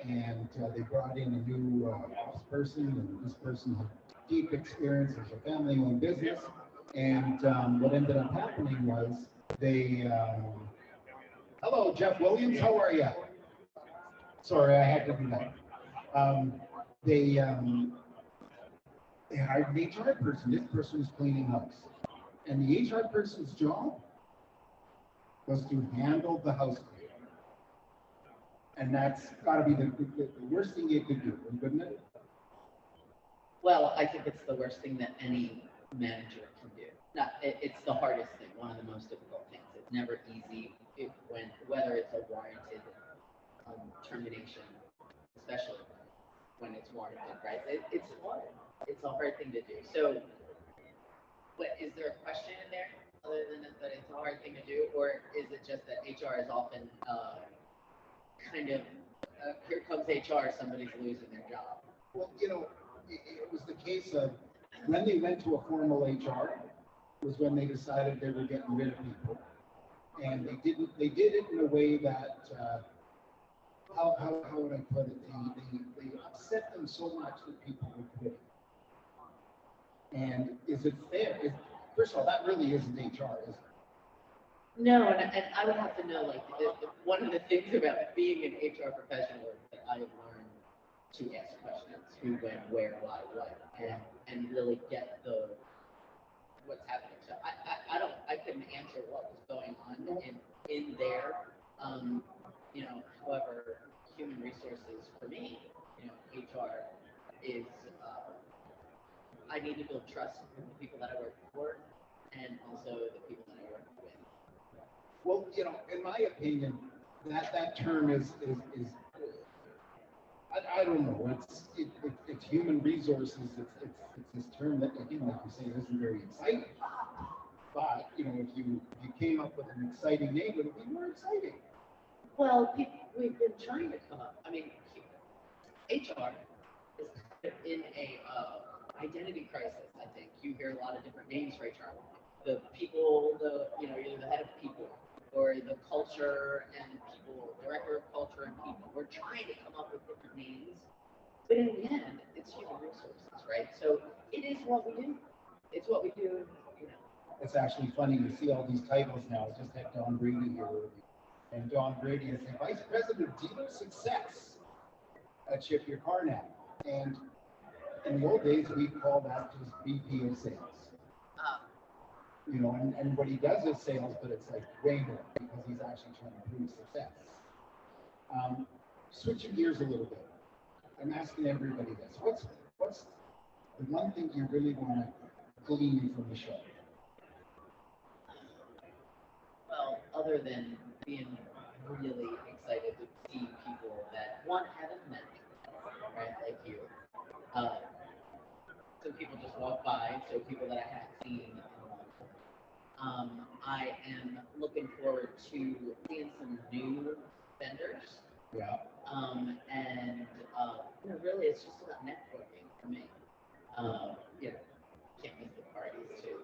And they brought in a new ops person, and this person had deep experience as a family-owned business. And what ended up happening was they, hello, Jeff Williams, how are you? Sorry, I had to do that. They hired an HR person. This person was cleaning house. And the HR person's job was to handle the house cleaning. And that's got to be the worst thing you could do, wouldn't it? Well, I think it's the worst thing that any manager can do. It's the hardest thing, one of the most difficult things. It's never easy whether it's a warranted termination, especially when it's warranted, right? It's hard. It's a hard thing to do. So, is there a question in there other than that it's a hard thing to do, or is it just that HR is often kind of here comes HR, somebody's losing their job? Well, you know, it was the case of when they went to a formal HR was when they decided they were getting rid of people, and they did it in a way that how would I put it? They upset them so much that people were quitting. And is it fair? First of all, that really isn't HR, is it? No, and I would have to know, like, one of the things about being an HR professional is that I have learned to ask questions, who, when, where, why, what, and really get what's happening. So I couldn't answer what was going on in there. You know, however, human resources for me, you know, HR is, I need to build trust with the people that I work for and also the people that I work with. Well, you know, in my opinion, that term is I don't know. It's human resources. It's this term that, again, like you say, isn't very exciting. But you know, if you came up with an exciting name, it would be more exciting. Well, we've been trying to come up. I mean, HR is kind of in a identity crisis. I think you hear a lot of different names for HR. The people, either the head of people or the culture and people, director of culture and people. We're trying to come up with different names, but in the end, it's human resources, right? So it is what we do. It's what we do. You know. It's actually funny to see all these titles now. I just had Don Brady here, and Don Brady is the Vice President of Dealer Success at Ship Your Car Now. And in the old days, we called that just VP of Sales. You know, and what he does is sales, but it's like way more because he's actually trying to prove success. Switching gears a little bit, I'm asking everybody this. What's the one thing you really want to glean from the show? Well, other than being really excited to see people that one haven't met, right, like you. So people just walk by, so people that I haven't seen in a long time. I am looking forward to seeing some new vendors. Yeah. And you know, really, it's just about networking for me. You know, can't miss the parties too.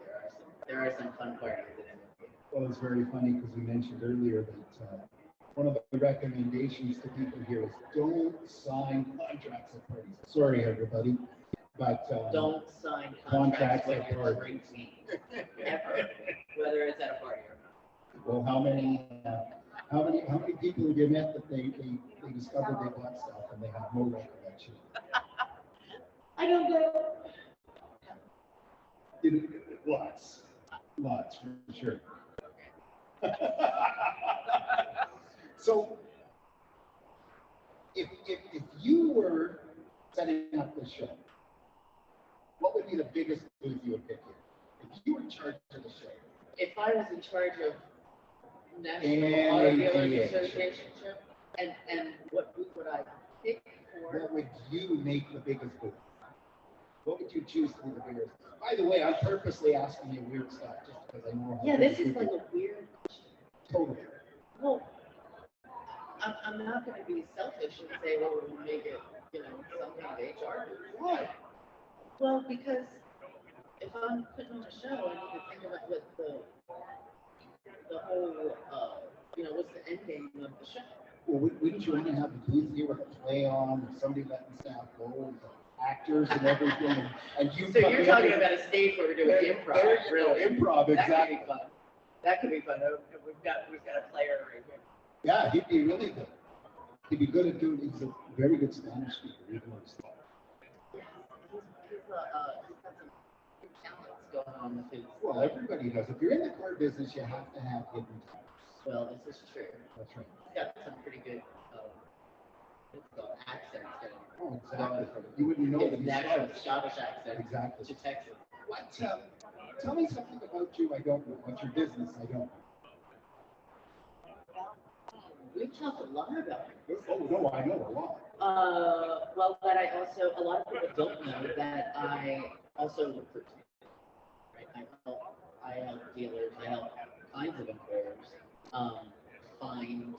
There are some fun parties at NFB. Well, it's very funny because you mentioned earlier that one of the recommendations to people here is don't sign contracts at parties. Sorry, everybody, but Don't sign contracts contracts when at you're parties. drinking, ever, whether it's at a party or not. Well, how many people have you met that they discovered they bought stuff and they have no recollection? I don't know. Lots for sure. So, if you were setting up the show, what would be the biggest booth you would pick here? If you were in charge of the show. If I was in charge of National NADH. Auto Dealers Association, and what booth would I pick for? What would you make the biggest booth? What would you choose to be the biggest? By the way, I'm purposely asking you weird stuff just because I know. Yeah, this is like a weird question. Totally. Well, I'm not going to be selfish and say, well, we'll make it, you know, some kind of HR booth. Why? Well, because if I'm putting on a show, I need to think about what the whole, you know, what's the end game of the show. Well, wouldn't you want to have a booth here with a play on, with somebody letting staff go, with actors and everything, and you. So you're talking about a stage where we're doing improv, really? Improv, exactly. That could be fun. We've got a player right here. Yeah, he'd be really good. He'd be good at doing. He's a very good Spanish speaker. Even though he's He's got some good talents going on with his. well, everybody does. If you're in the car business, you have to have hidden talents. Well, this is true. That's right. He's got some pretty good accents. Oh, exactly. You wouldn't know that His he's natural Scottish. Scottish accent. Exactly. To Texas. What? Tell me something about you I don't know. What's your business I don't know? We've talked a lot about this. Oh no, I know a lot. Well, but a lot of people don't know that I also recruit. Right? I help dealers, I help all kinds of employers find,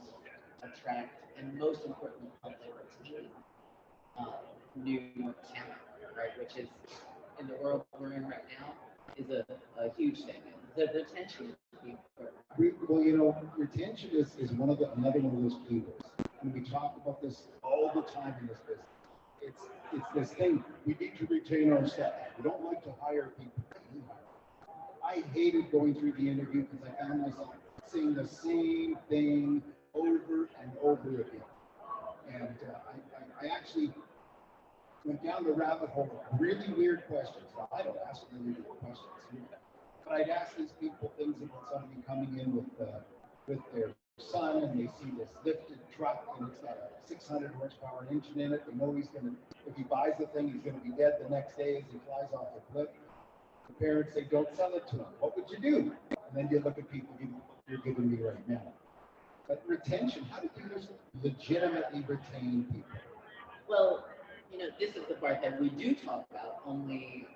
attract, and most importantly, help them retain new talent, right? Which is, in the world we're in right now, is a huge thing. The retention is the important. Well, you know, retention is another one of those keywords. And we talk about this all the time in this business. It's this thing, we need to retain our staff. We don't like to hire people. I hated going through the interview because I found myself saying the same thing over and over again. And I actually went down the rabbit hole of really weird questions. Now, I don't ask really weird questions, but I'd ask these people things about somebody coming in with their son, and they see this lifted truck, and it's got a 600 horsepower engine in it. They know he's going to, if he buys the thing, he's going to be dead the next day as he flies off the cliff. The parents say, don't sell it to him. What would you do? And then you look at people you're giving me right now. But retention, how do dealers legitimately retain people? Well, you know, this is the part that we do talk about, only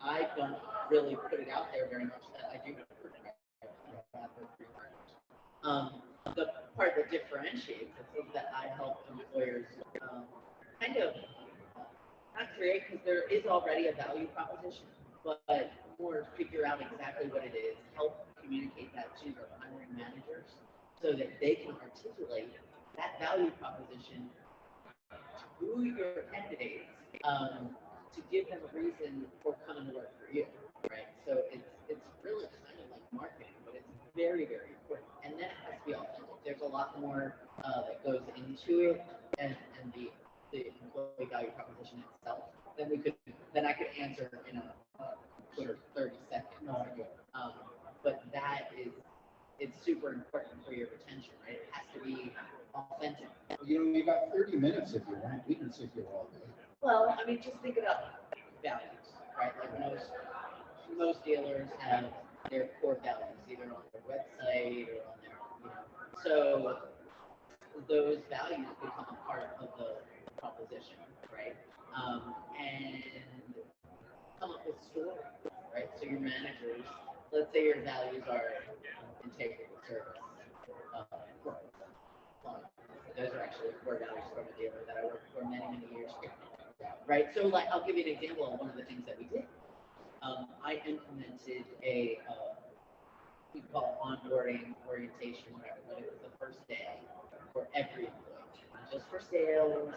I don't really put it out there very much that I do recruit. The part that differentiates us is that I help employers kind of not create, because there is already a value proposition, but more figure out exactly what it is, help communicate that to their hiring managers so that they can articulate that value proposition to your candidates to give them a reason for coming to work for you, right? So it's really kind of like marketing, but it's very, very important. And then it has to be authentic. There's a lot more that goes into it, and the employee value proposition itself than I could answer in a quick 30 seconds. But that is, it's super important for your retention, right? It has to be authentic. You know, you got 30 minutes if you want. We can sit here all day. Well, I mean, just think about values, right? Like most dealers have their core values, either on their website or on their, so those values become part of the proposition, right? And come up with stories, right? So your managers, let's say your values are integrity, service, growth. Those are actually core values from a dealer that I worked for many years ago, right? So, like, I'll give you an example of one of the things that we did. I implemented a we call onboarding orientation, whatever, but it was the first day for every employee, not just for sales,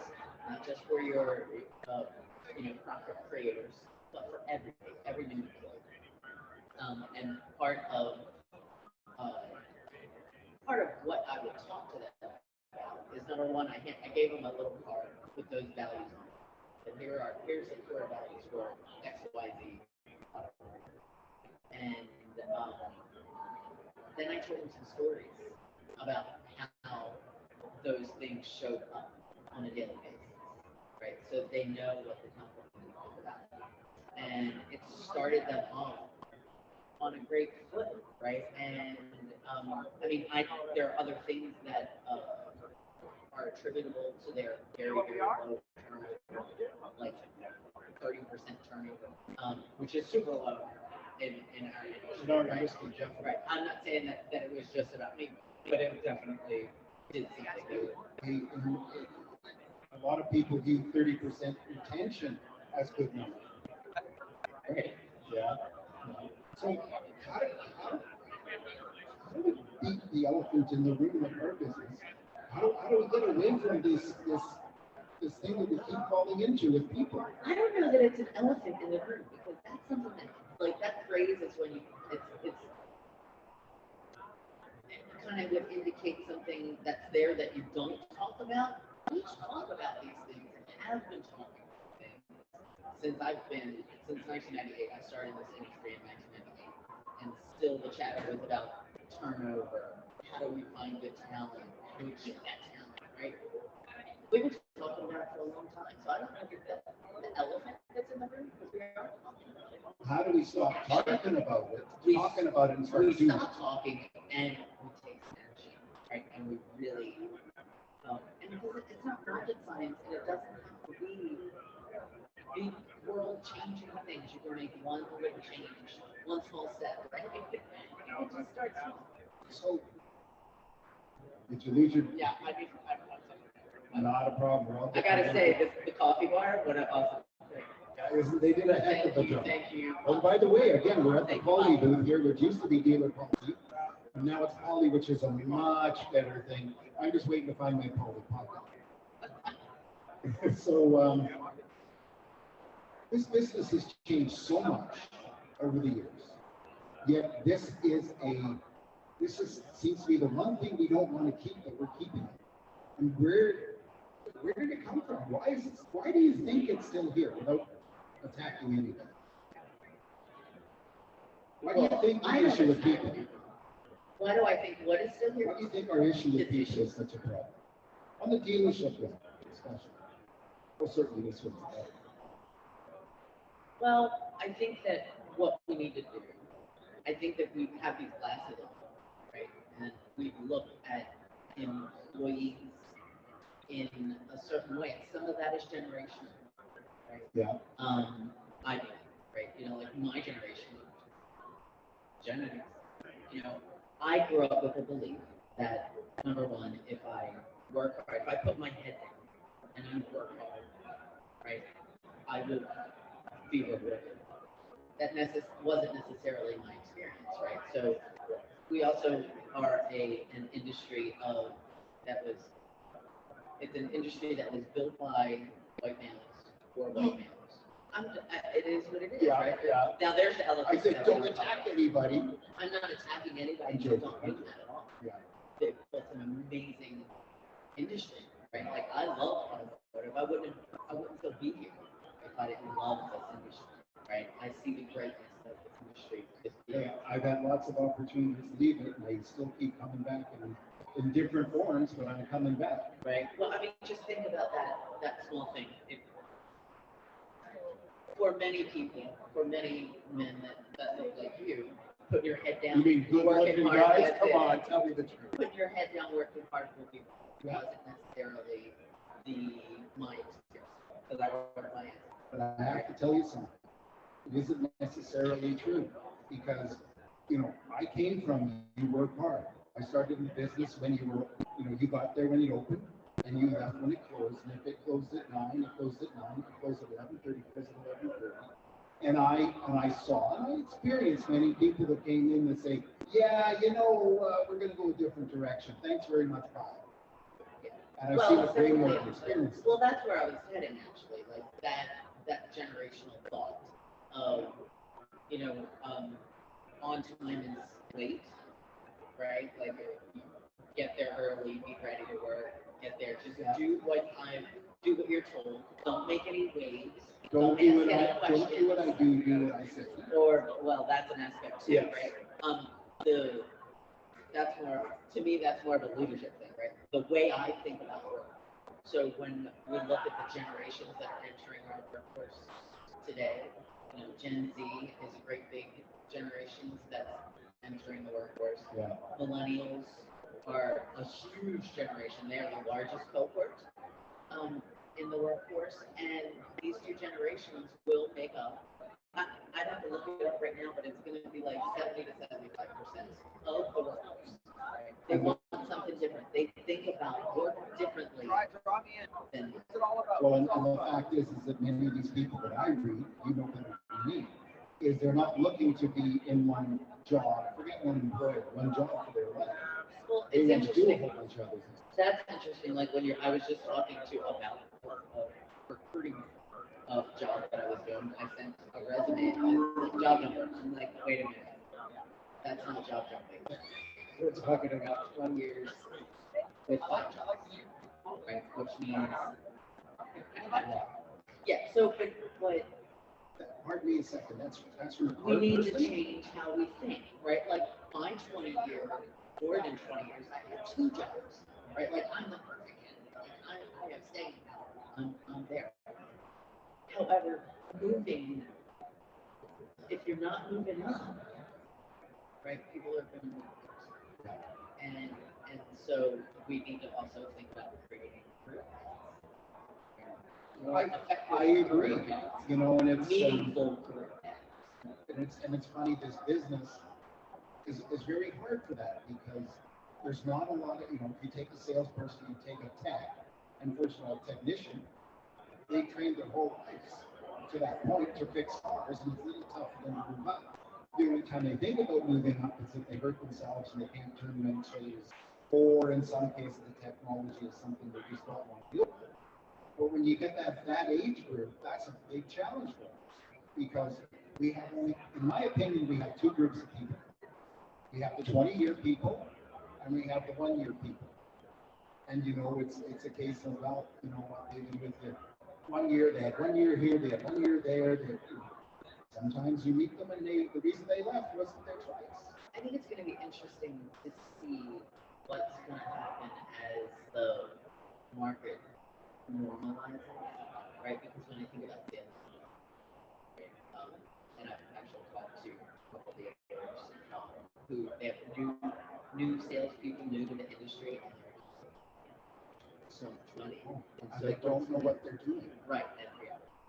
not just for your profit creators, but for every new employee. And part of what I would talk to them about is, number one, I gave them a little card with those values on it. And here's the core values for XYZ. And then I told them some stories about how those things showed up on a daily basis, right? So they know what the company is all about. And it started them off on a great foot, right? And I mean, there are other things that are attributable to their very low turnover, like 30% turnover, which is super low in our industry, right? I'm not saying that it was just about me, but it definitely did seem to do it. A lot of people view 30% retention as good number. Right. Yeah. So how do we beat the elephant in the room of our business? How do we get away from this thing that we keep falling into with people? I don't know that it's an elephant in the room, because that's something that, like, that phrase is when it kind of would indicate something that's there that you don't talk about. We talk about these things and have been talking about things since 1998. I started in this industry in 1998, and still the chatter was about turnover. How do we find good talent? How do we keep that talent, right? We've been talking about it for a long time, so I don't know if that's the elephant that's in the room, because we are talking about it. How do we stop talking about it? Talking about it and start doing it. We stop talking and we take action, right? And we really, and it's not rocket science, and it doesn't have to be big world-changing things. You can make one little change, one small step, right? You can just start small. So, did you lose your? Yeah, I need Not a problem. I gotta say, the coffee bar, what a awesome. They did a heck of a job. Thank you. Oh, by the way, again, we're at the Poly booth here, which used to be Dealer Poly, and now it's Poly, which is a much better thing. I'm just waiting to find my Poly pocket. So, this business has changed so much over the years. Yet seems to be the one thing we don't want to keep, that we're keeping it. And where did it come from? Why do you think it's still here without attacking anything? Why do you think the issue with people? Why do I think what is still here? Why do you think our issue with people is such a problem? On the dealership level, especially. Well, certainly this one's better. Well, I think that what we need to do, I think that we have these glasses on, right? And we look at employees in a certain way. Some of that is generational, right? Yeah. I believe, right? Like my generation, Gen X, I grew up with the belief that, number one, if I work hard, if I put my head down and I work hard, right, I would be rewarded. That wasn't necessarily my experience, right? So we also are an industry it's an industry that was built by white males for white males. It is what it is, Yeah, right? yeah. Now there's the elephant. I said, don't attack anybody. I'm not attacking anybody. I'm I joking. don't mean that at all. Yeah. They've built an amazing industry, right? Like, I love automotive. I wouldn't still be here if I didn't love this industry, right? I see the greatness that this industry is. Yeah, I've had lots of opportunities to leave it, and I still keep coming back and in different forms, but I'm coming back. Right. Well, I mean, just think about that small thing. For many people, for many men that look like you, put your head down. You mean good working looking hard, guys? that's Come it. on, tell me the truth. Put your head down, working hard will be wasn't necessarily my experience, because I work my ass. But I have to tell you something. It isn't necessarily true because, you know, I came from you work hard. I started in the business when you were, you know, you got there when it opened and you left when it closed. And if it closed at 9, it closed at 9, it closed at 11:30, it closed at 11:30. And I saw and I experienced many people that came in that say, yeah, you know, we're going to go a different direction. Thanks very much, bye. And I've seen a great more experience. Well, that's where I was heading actually, like that generational thought of, you know, on time is late, right? Like get there early, be ready to work, get there, just do what you're told, don't make any waves. Don't do what I do, do what I say. Or, well, that's an aspect too, Yes. right? That's more, to me, that's more of a leadership thing, right? The way I think about work. So when we look at the generations that are entering our workforce today, you know, Gen Z is a great big generation that's entering the workforce. Yeah. Millennials are a huge generation. They are the largest cohort in the workforce, and these two generations will make up. I'd have to look it up right now, but it's going to be like 70 to 75% of the workforce. Right? They want something different. They think about work differently than. Well, and the fact is that many of these people that I read, you know better than me, is they're not looking to be in one job, forget one employer, one job for their life. Well, They it's want to do a interesting. whole bunch of other things. That's interesting. Like when I was just talking to about a recruiting job that I was doing. I sent a resume with job number. I'm like, wait a minute, that's not job jumping. We're talking about 20 years with 5 jobs, right? Which means, yeah. So, but Pardon me a second, that's we need to change how we think, right? Like my 20 year, more than 20 years, I had 2 jobs, right? Like I'm the perfect candidate. Like I have staying power. I'm there. However, moving, if you're not moving up, right, people are going to move. And so we need to also think about creating career paths. I agree, you know, and it's Meaningful career paths. and it's funny, this business is very hard for that because there's not a lot of, you know, if you take a salesperson, you take a tech, and first of all, a technician, they train their whole lives to that point to fix cars, and it's a little tough for them to move up. The only time they think about moving up is if they hurt themselves and they can't turn them into, or in some cases, the technology is something they just don't want to deal with. But when you get that age group, that's a big challenge for us because we have only, in my opinion, we have 2 groups of people. We have the 20-year people and we have the 1-year people. And you know, it's a case of, well, you know what they do with the 1 year, they had 1 year here, they had 1 year there. Sometimes you meet them and the reason they left wasn't their choice. I think it's going to be interesting to see what's going to happen as the market normalizes, right? Because when I think about sales, right, and I've actually talked to a couple of the others who they have new salespeople new to the industry, and they're just so much money, and so they don't know what they're doing. Right, and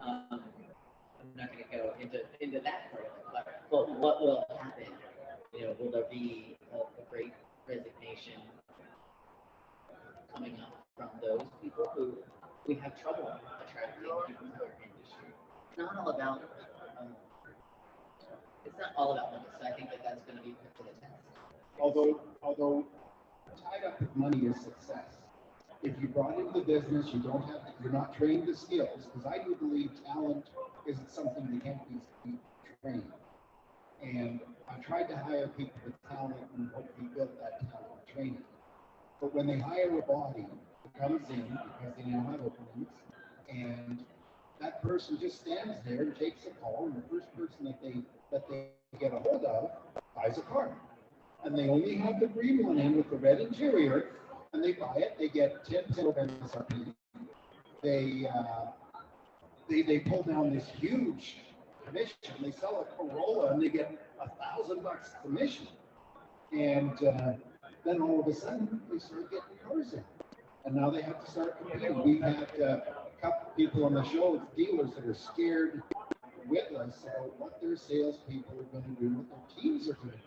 I'm not going to go into that part of it, but what will happen? You know, will there be a great resignation coming up from those people who we have trouble attracting people to our industry? It's not all about money. So I think that's going to be put to the test. Although tied up with money is success. If you brought into the business, you're not trained the skills, because I do believe talent isn't something that can't be trained. And I've tried to hire people with talent and hopefully build that talent and train it. But when they hire a body that comes in because they now have openings, and that person just stands there and takes a call, and the first person that they get a hold of buys a car. and they only have the green one in with the red interior, and they buy it, they get 10% of MSRP. They pull down this huge commission. They sell a Corolla and they get $1,000 commission. And then all of a sudden they start getting cars in. And now they have to start competing. We've had a couple people on the show, it's dealers that are scared witless about what their salespeople are going to do, what their teams are going to do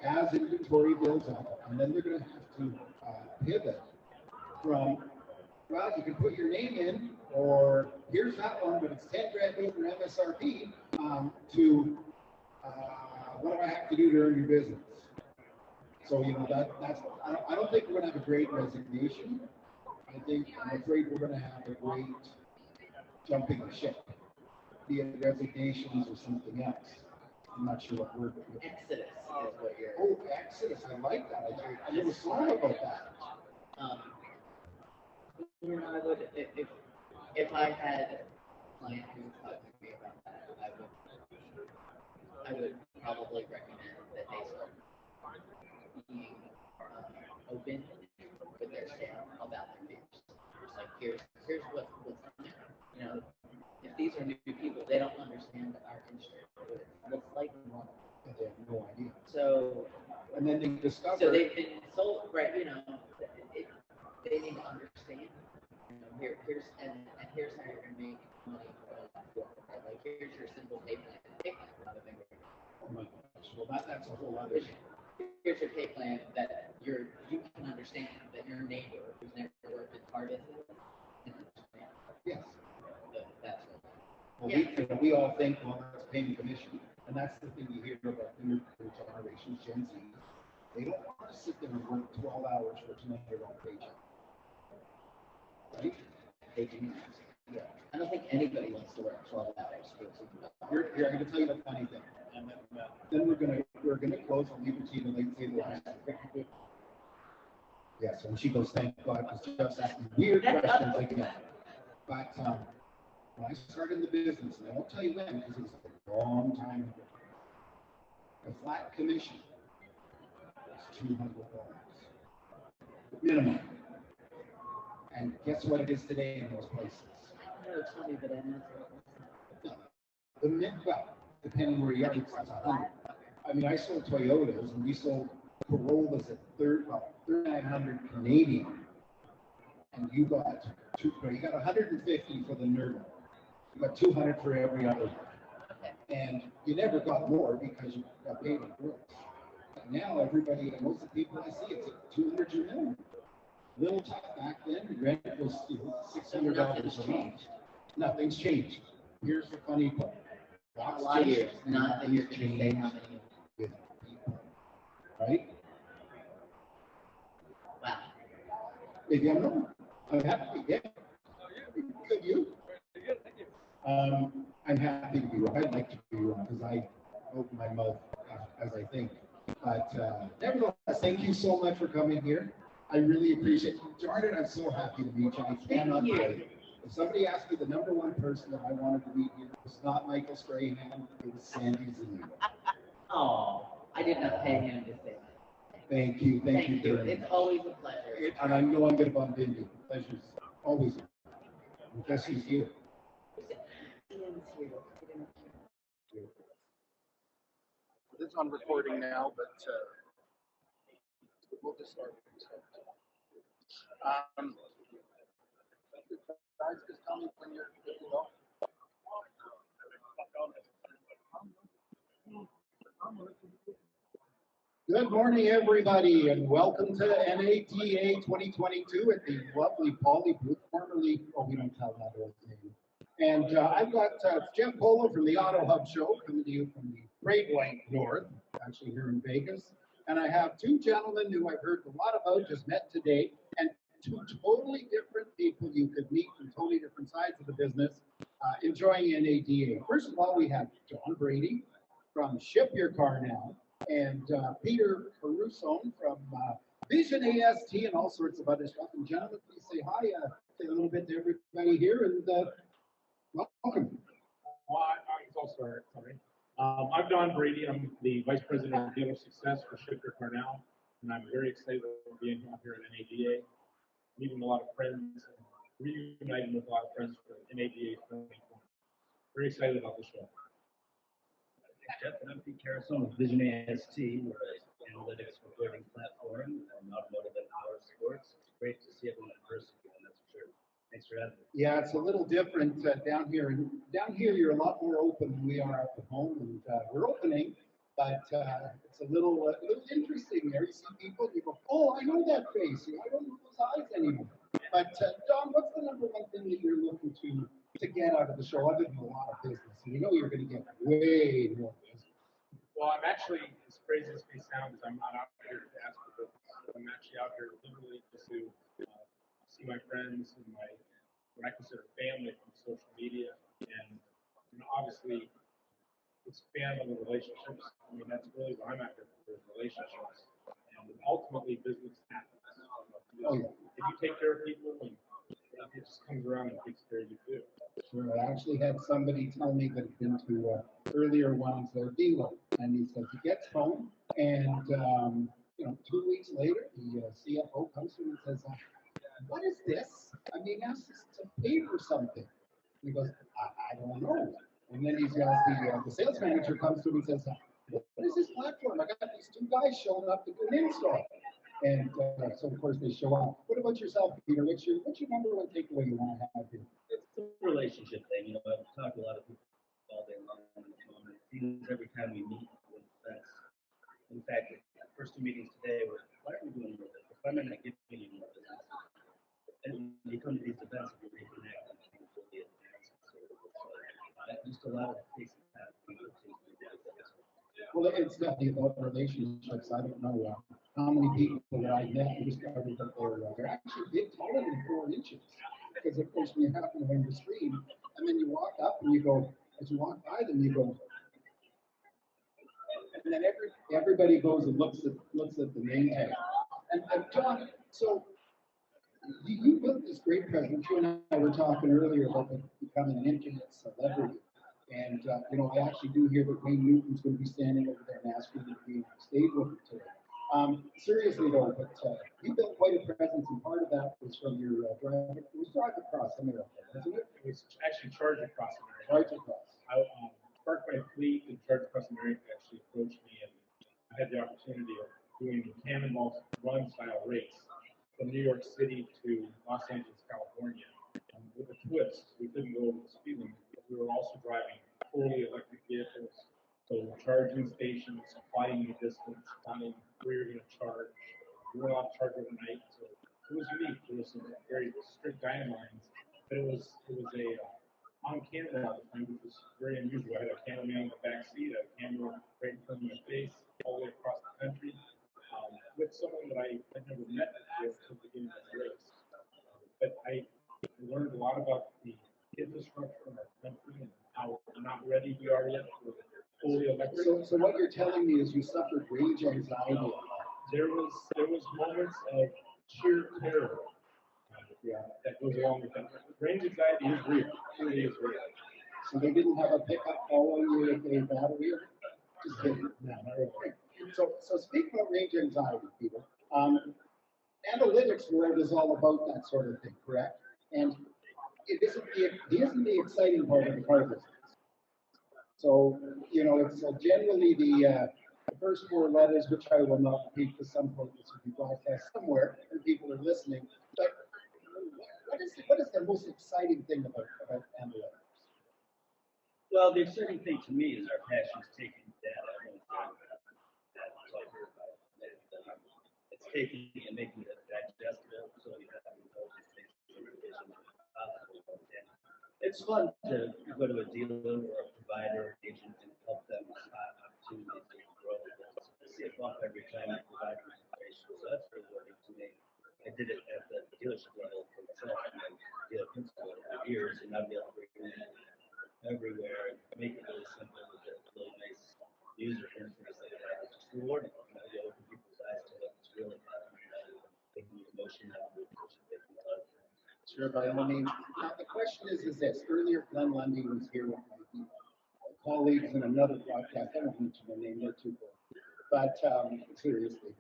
as inventory builds up. And then they're going to have to pivot from, well, you can put your name in, or here's that one, but it's 10 grand over MSRP, to what do I have to do to earn your business? So, you know, that's, I don't think we're going to have a great resignation. I'm afraid we're going to have a great jumping the ship, be it resignations or something else. I'm not sure what word. Exodus is what you're. Oh, Exodus, I like that. I never thought about that. You know, I would, if I had a client who was talking to me about that, I would probably recommend that they start being open with their sale about their fears. Like here's what's on there. You know, if these are new people, they don't understand our industry. It looks like normal. They have no idea. So, and then they discover. So they've been sold, right? You know, they need to understand. You know, here's here's how you're gonna make money going forward. Right? Like here's your simple pay plan. Pay plan for another thing. Oh my gosh! Well, that's a whole other. Here's your pay plan that you can understand, that your neighbor who's never worked in car business can understand. Yes. That's what. Well, we all think, well, that's paying commission, and that's the thing you hear about new generations, Gen Z. They don't want to sit there and work 12 hours for $200 paycheck. Right? They do not. Yeah. I don't think anybody wants to work 12 hours for $200. Here, I'm going to tell you the funny thing. Then we're gonna close. I'll leave it to you to say the last. Yes, and she goes, thank God, because Jeff's asking weird questions again. But when I started in the business, and I won't tell you when, because it was a long time ago, a flat commission was $200 minimum. And guess what it is today in those places? Tell me, but well, depending where you are, it's 100. I mean, I sold Toyotas, and we sold Corollas at 3,900 Canadian, and you got 150 for the Nerd. You got 200 for every other one. And you never got more because you got paid in gross. But now everybody, most of the people I see, it's at 200 or minimum. Little tough back then. Rent was $600 a month. Nothing's changed. Here's the funny part. A lot of years, not that you're going to say how many. With people, right? Wow. Maybe I'm wrong. I'm happy. Yeah. Good, you? I'm happy to be wrong. I'd like to be wrong because I open my mouth as I think. But nevertheless, thank you so much for coming here. I really appreciate it. Jordan, I'm so happy to meet you. I cannot wait. If somebody asked me the number one person that I wanted to meet here, it was not Michael Strahan, it was Sandy Zuniga. Oh, I did not pay him to say that. Thank you. Thank you. It's always a pleasure. And I know I'm going to bump into you. Pleasure's always here. Guess who's here? Ian's here. It's on recording now, but we'll just start. Guys, just tell me when you're good to go. Good morning, everybody, and welcome to NADA 2022 at the lovely Poly booth, formerly, we don't tell that old name. And I've got Jeff Polo from the AutoHub show coming to you from the Great White North, actually here in Vegas. And I have two gentlemen who I've heard a lot about, just met today, and two totally different people you could meet from totally different sides of the business enjoying NADA. First of all, we have John Brady from Ship Your Car Now, and Peter Caruso from Vision AST and all sorts of other stuff. And gentlemen, please say hi, say a little bit to everybody here, and welcome. Well, I'll start, sorry. I'm Don Brady. I'm the Vice President of Dealer Success for Shifter Carnell, and I'm very excited about being out here at NADA, meeting a lot of friends, and reuniting with a lot of friends for NADA 2020. Very excited about the show. Jeff, and I'm Pete Carrison with Vision AST. We're an analytics reporting platform and automotive and power sports. It's great to see everyone in person again, that's for sure. Thanks for having me. Yeah, it's a little different down here. And down here, you're a lot more open than we are up at home, and we're opening, but it's a little interesting there. You see people, you go, oh, I know that face. I don't know those eyes anymore. But Don, what's the number one thing that you're looking to get out of the show, other than a lot of business? And you know you're going to get way more business. Well, I'm actually, as crazy as it sounds, I'm not out here to ask for business. I'm actually out here literally just to see my friends and what I consider family from social media, and obviously expand on the relationships. I mean, that's really what I'm after, is relationships, and ultimately business happens. If you take care of people, and it just comes around and takes care of you too. Sure, I actually had somebody tell me that had been to earlier ones, their dealer, and he says he gets home, and 2 weeks later, the CFO comes to him and says, what is this? I mean, ask us to pay for something. He goes, I don't know. And then he's got the sales manager comes to him and says, what is this platform? I got these two guys showing up to do an install. And so of course they show up. What about yourself, Peter? What's your number one takeaway you want to have here? It's a relationship thing. I've talked to a lot of people all day long on the phone. It seems every time we meet with friends. In fact, the first two meetings today were, why aren't we doing more business? Why am I not giving you more business? And when you come to these events, you reconnect and you fully advance. So just a lot of takes time. Well, it's definitely about relationships. I don't know how many people that I met and discovered that they're actually big, taller than 4 inches. Because of course, when you happen to win the stream, and then you walk up and you go, as you walk by them, you go, and then everybody goes and looks at the name tag. And John, so you built this great presence. You and I were talking earlier about becoming an internet celebrity. And, I actually do hear that Wayne Newton's going to be standing over there and asking you to be on stage with him today. Seriously, though, but you built quite a presence, and part of that was from your drive across America, wasn't it? It was actually Charge Across America. Charge Across. Parkway Fleet and Charge Across America actually approached me, and I had the opportunity of doing a cannonball run style race from New York City to Los Angeles, California. With a twist, we couldn't go over the speed limit, but we were also driving fully electric vehicles. So charging stations, applying the distance, finding where you're going to charge. We weren't allowed to charge overnight, so it was unique. There was some very strict guidelines, but it was a on camera all the time, which was very unusual. I had a cameraman in the back seat, a camera right in front of my face, all the way across the country, with someone that I had never met before until the beginning of the race. But I learned a lot about the infrastructure in our country and how not ready we are yet for fully electric. So what you're telling me is you suffered range anxiety. There was moments of sheer terror that goes along with that. Range anxiety is real. It really is real. So they didn't have a pickup following you with a battery? Just kidding. No, not really. So speaking of range anxiety, Peter, analytics world is all about that sort of thing, correct? And it isn't the exciting part of the car business. So, it's generally the first 4 letters, which I will not repeat because some point this will be broadcast somewhere and people are listening. But what is the most exciting thing about analytics? Well, the exciting thing to me is our passion is taking data. It's taking and making it digestible so you have intelligence-based decisions possible. It's fun to go to a dealer or a provider, agent, and help them spot opportunities to grow the business. I see a bump every time you provide information, so that's rewarding to me. I did it at the dealership level for myself and dealer principal for years, and I'll be able to bring it everywhere and make it really simple with a really nice user interface like that. It's just rewarding. You open people's eyes to what's really happening, taking the emotion out of it. Sure, by all means. Now, the question is this. Earlier, Glenn Lundy was here with my people. colleagues in another podcast. I won't mention their name, they're too cool. But seriously,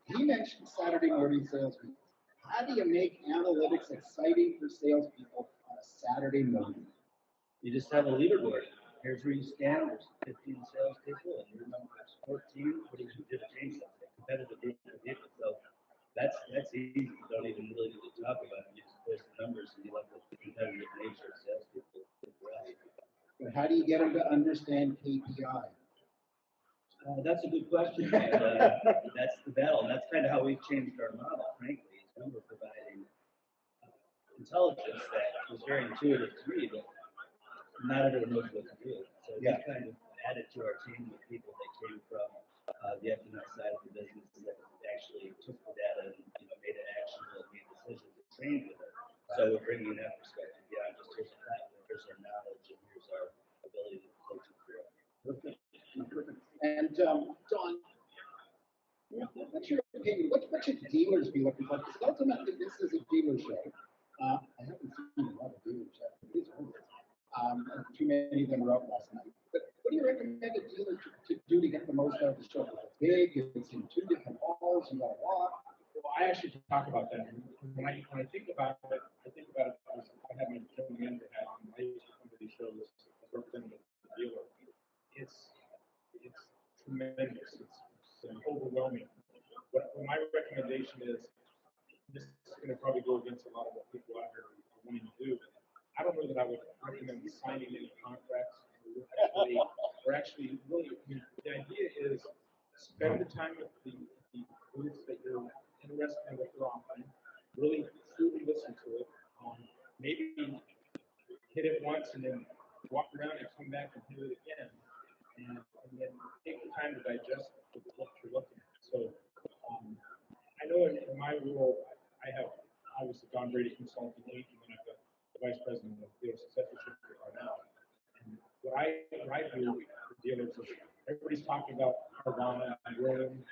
he mentioned Saturday morning sales meetings. How do you make analytics exciting for salespeople on a Saturday morning? You just have a leaderboard. Here's where you stand. There's 15 salespeople, and your number is 14. What do you do to change something? Competitive group of people. So that's easy. You don't even really need to talk about it. You just post the numbers, and you let the competitive nature of salespeople. But how do you get them to understand KPI? That's a good question. And, that's the battle. And that's kind of how we've changed our model, frankly, is we were providing intelligence that was very intuitive to me, but not everyone knows what to do. So we kind of added to our team with people that came from the economic side of the business that actually took the data and made it actionable and made decisions and trained with it. So we're bringing that perspective beyond just here's a platform, here's our knowledge, and here's our ability to coach it through it. Perfect. And Don, what's your opinion? What should dealers be looking for? Because ultimately, this is a dealer show. I haven't seen a lot of dealers yet. Too many of them were out last night. But what do you recommend a dealer to do to get the most out of the show? It's big. It's in 2 different halls. You got to walk. Well, I actually talk about that. When I think about it, as I have my general manager hat on. I used to come to these shows as representative of the dealer. It's tremendous. It's overwhelming. What my recommendation is, this is going to probably go against a lot of what people out here are wanting to do. I don't know that I would recommend signing any contracts. We're actually really, the idea is spend the time with the booths that you're interested in what they're offering. Really truly listen to it. Maybe hit it once and then walk around and come back and hit it again. And then take the time to digest what you're looking at. So I know in my role, I have obviously Don Brady Consulting Inc. and then I've got the Vice President of Dealer Successorship right now. And what I do for dealers is everybody's talking about Carvana and Rowan.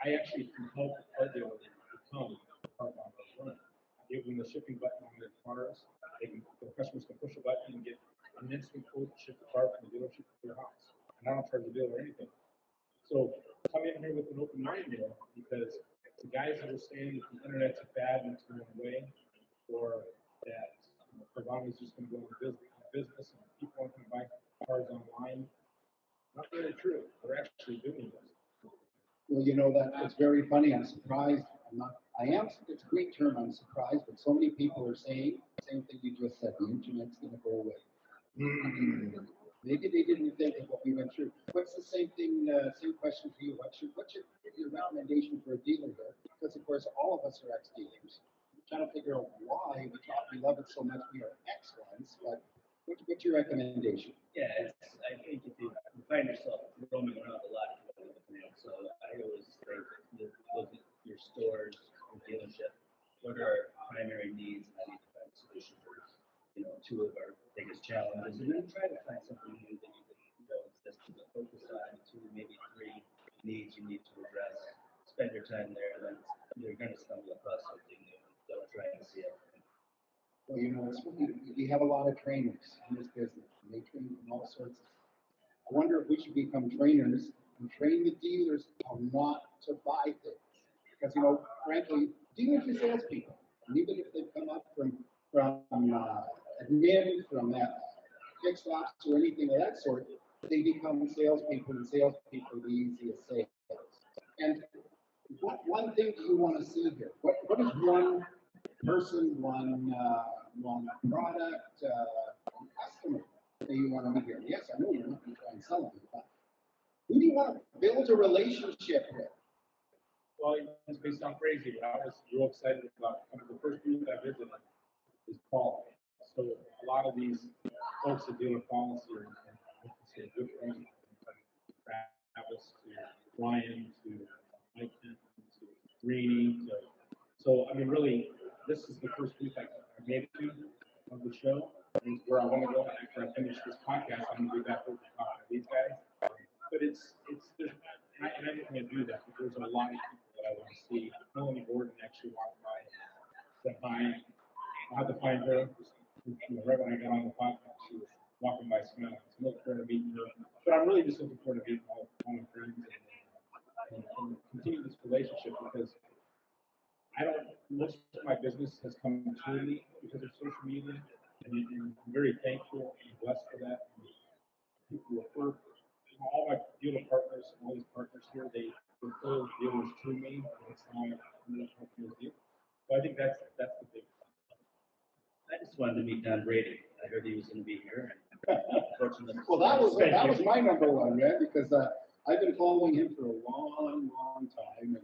I actually can help our dealers become Carvana or Rowan. I give them the shipping button on their cars. The customers can push a button and get an instant quote to ship the car from the dealership to their house. And I don't charge the dealer anything. So come in here with an open mind there, because the guys that are saying that the internet's a fad and it's going away, or that Carvana is just going to go into business and people aren't going to buy cars online, not really true. We're actually doing this. Well, it's very funny. I'm surprised. It's a great term. I'm surprised, but so many people are saying the same thing you just said. The internet's going to go away. Maybe they didn't think of what we went through. What's the same thing? Same question for you. What's your recommendation for a dealer here? Because of course, all of us are ex-dealers. We're trying to figure out why we love it so much. We are excellence, but what's your recommendation? Yeah, I think if you find yourself roaming around a lot, so I always think look at your stores, your dealership. What are our primary needs? How do you find a solution for 2 of our biggest challenges, and then try to find something new that you can exist to focus on 2, maybe 3 needs you need to address. Spend your time there, and then you're going to stumble across something new. Don't try to see everything. Well, we have a lot of trainers in this business, and they train from all sorts of. I wonder if we should become trainers and train the dealers how not to buy things, because frankly, dealers are salespeople, and even if they've come up from admin, from fixed ops or anything of that sort, they become salespeople, and salespeople are the easiest sales. And one thing do you want to see here? What is one person, one product, one customer that you want to meet here? Yes, I know you're not going to try and sell them, but who do you want to build a relationship with? Well, this may sound crazy, but I was real excited about the first booth I visited is Paul. So a lot of these folks that deal with policy are good friends, from Travis to Ryan to Mike to Greeny. So I mean, really, this is the first booth I made it to of the show. And where I want to go after I finish this podcast. I'm going to be back over talking to these guys. But and I'm going to do that because there's a lot of people that I want to see. Melanie Gordon actually walked by and said hi. I had to find her. Right when I got on the podcast, she was walking by smiling. So I'm looking forward to meeting her. But I'm really just looking forward to meeting all my friends and continue this relationship because most of my business has come to me because of social media, and I'm very thankful and blessed for that. And people refer, all my dealer partners, all these partners here, they refer dealers to me. That's how I help dealers deal. So I think that's the big thing. I just wanted to meet Don Brady. I heard he was going to be here. Unfortunately, Well, that was my number one, man, because I've been following him for a long, long time,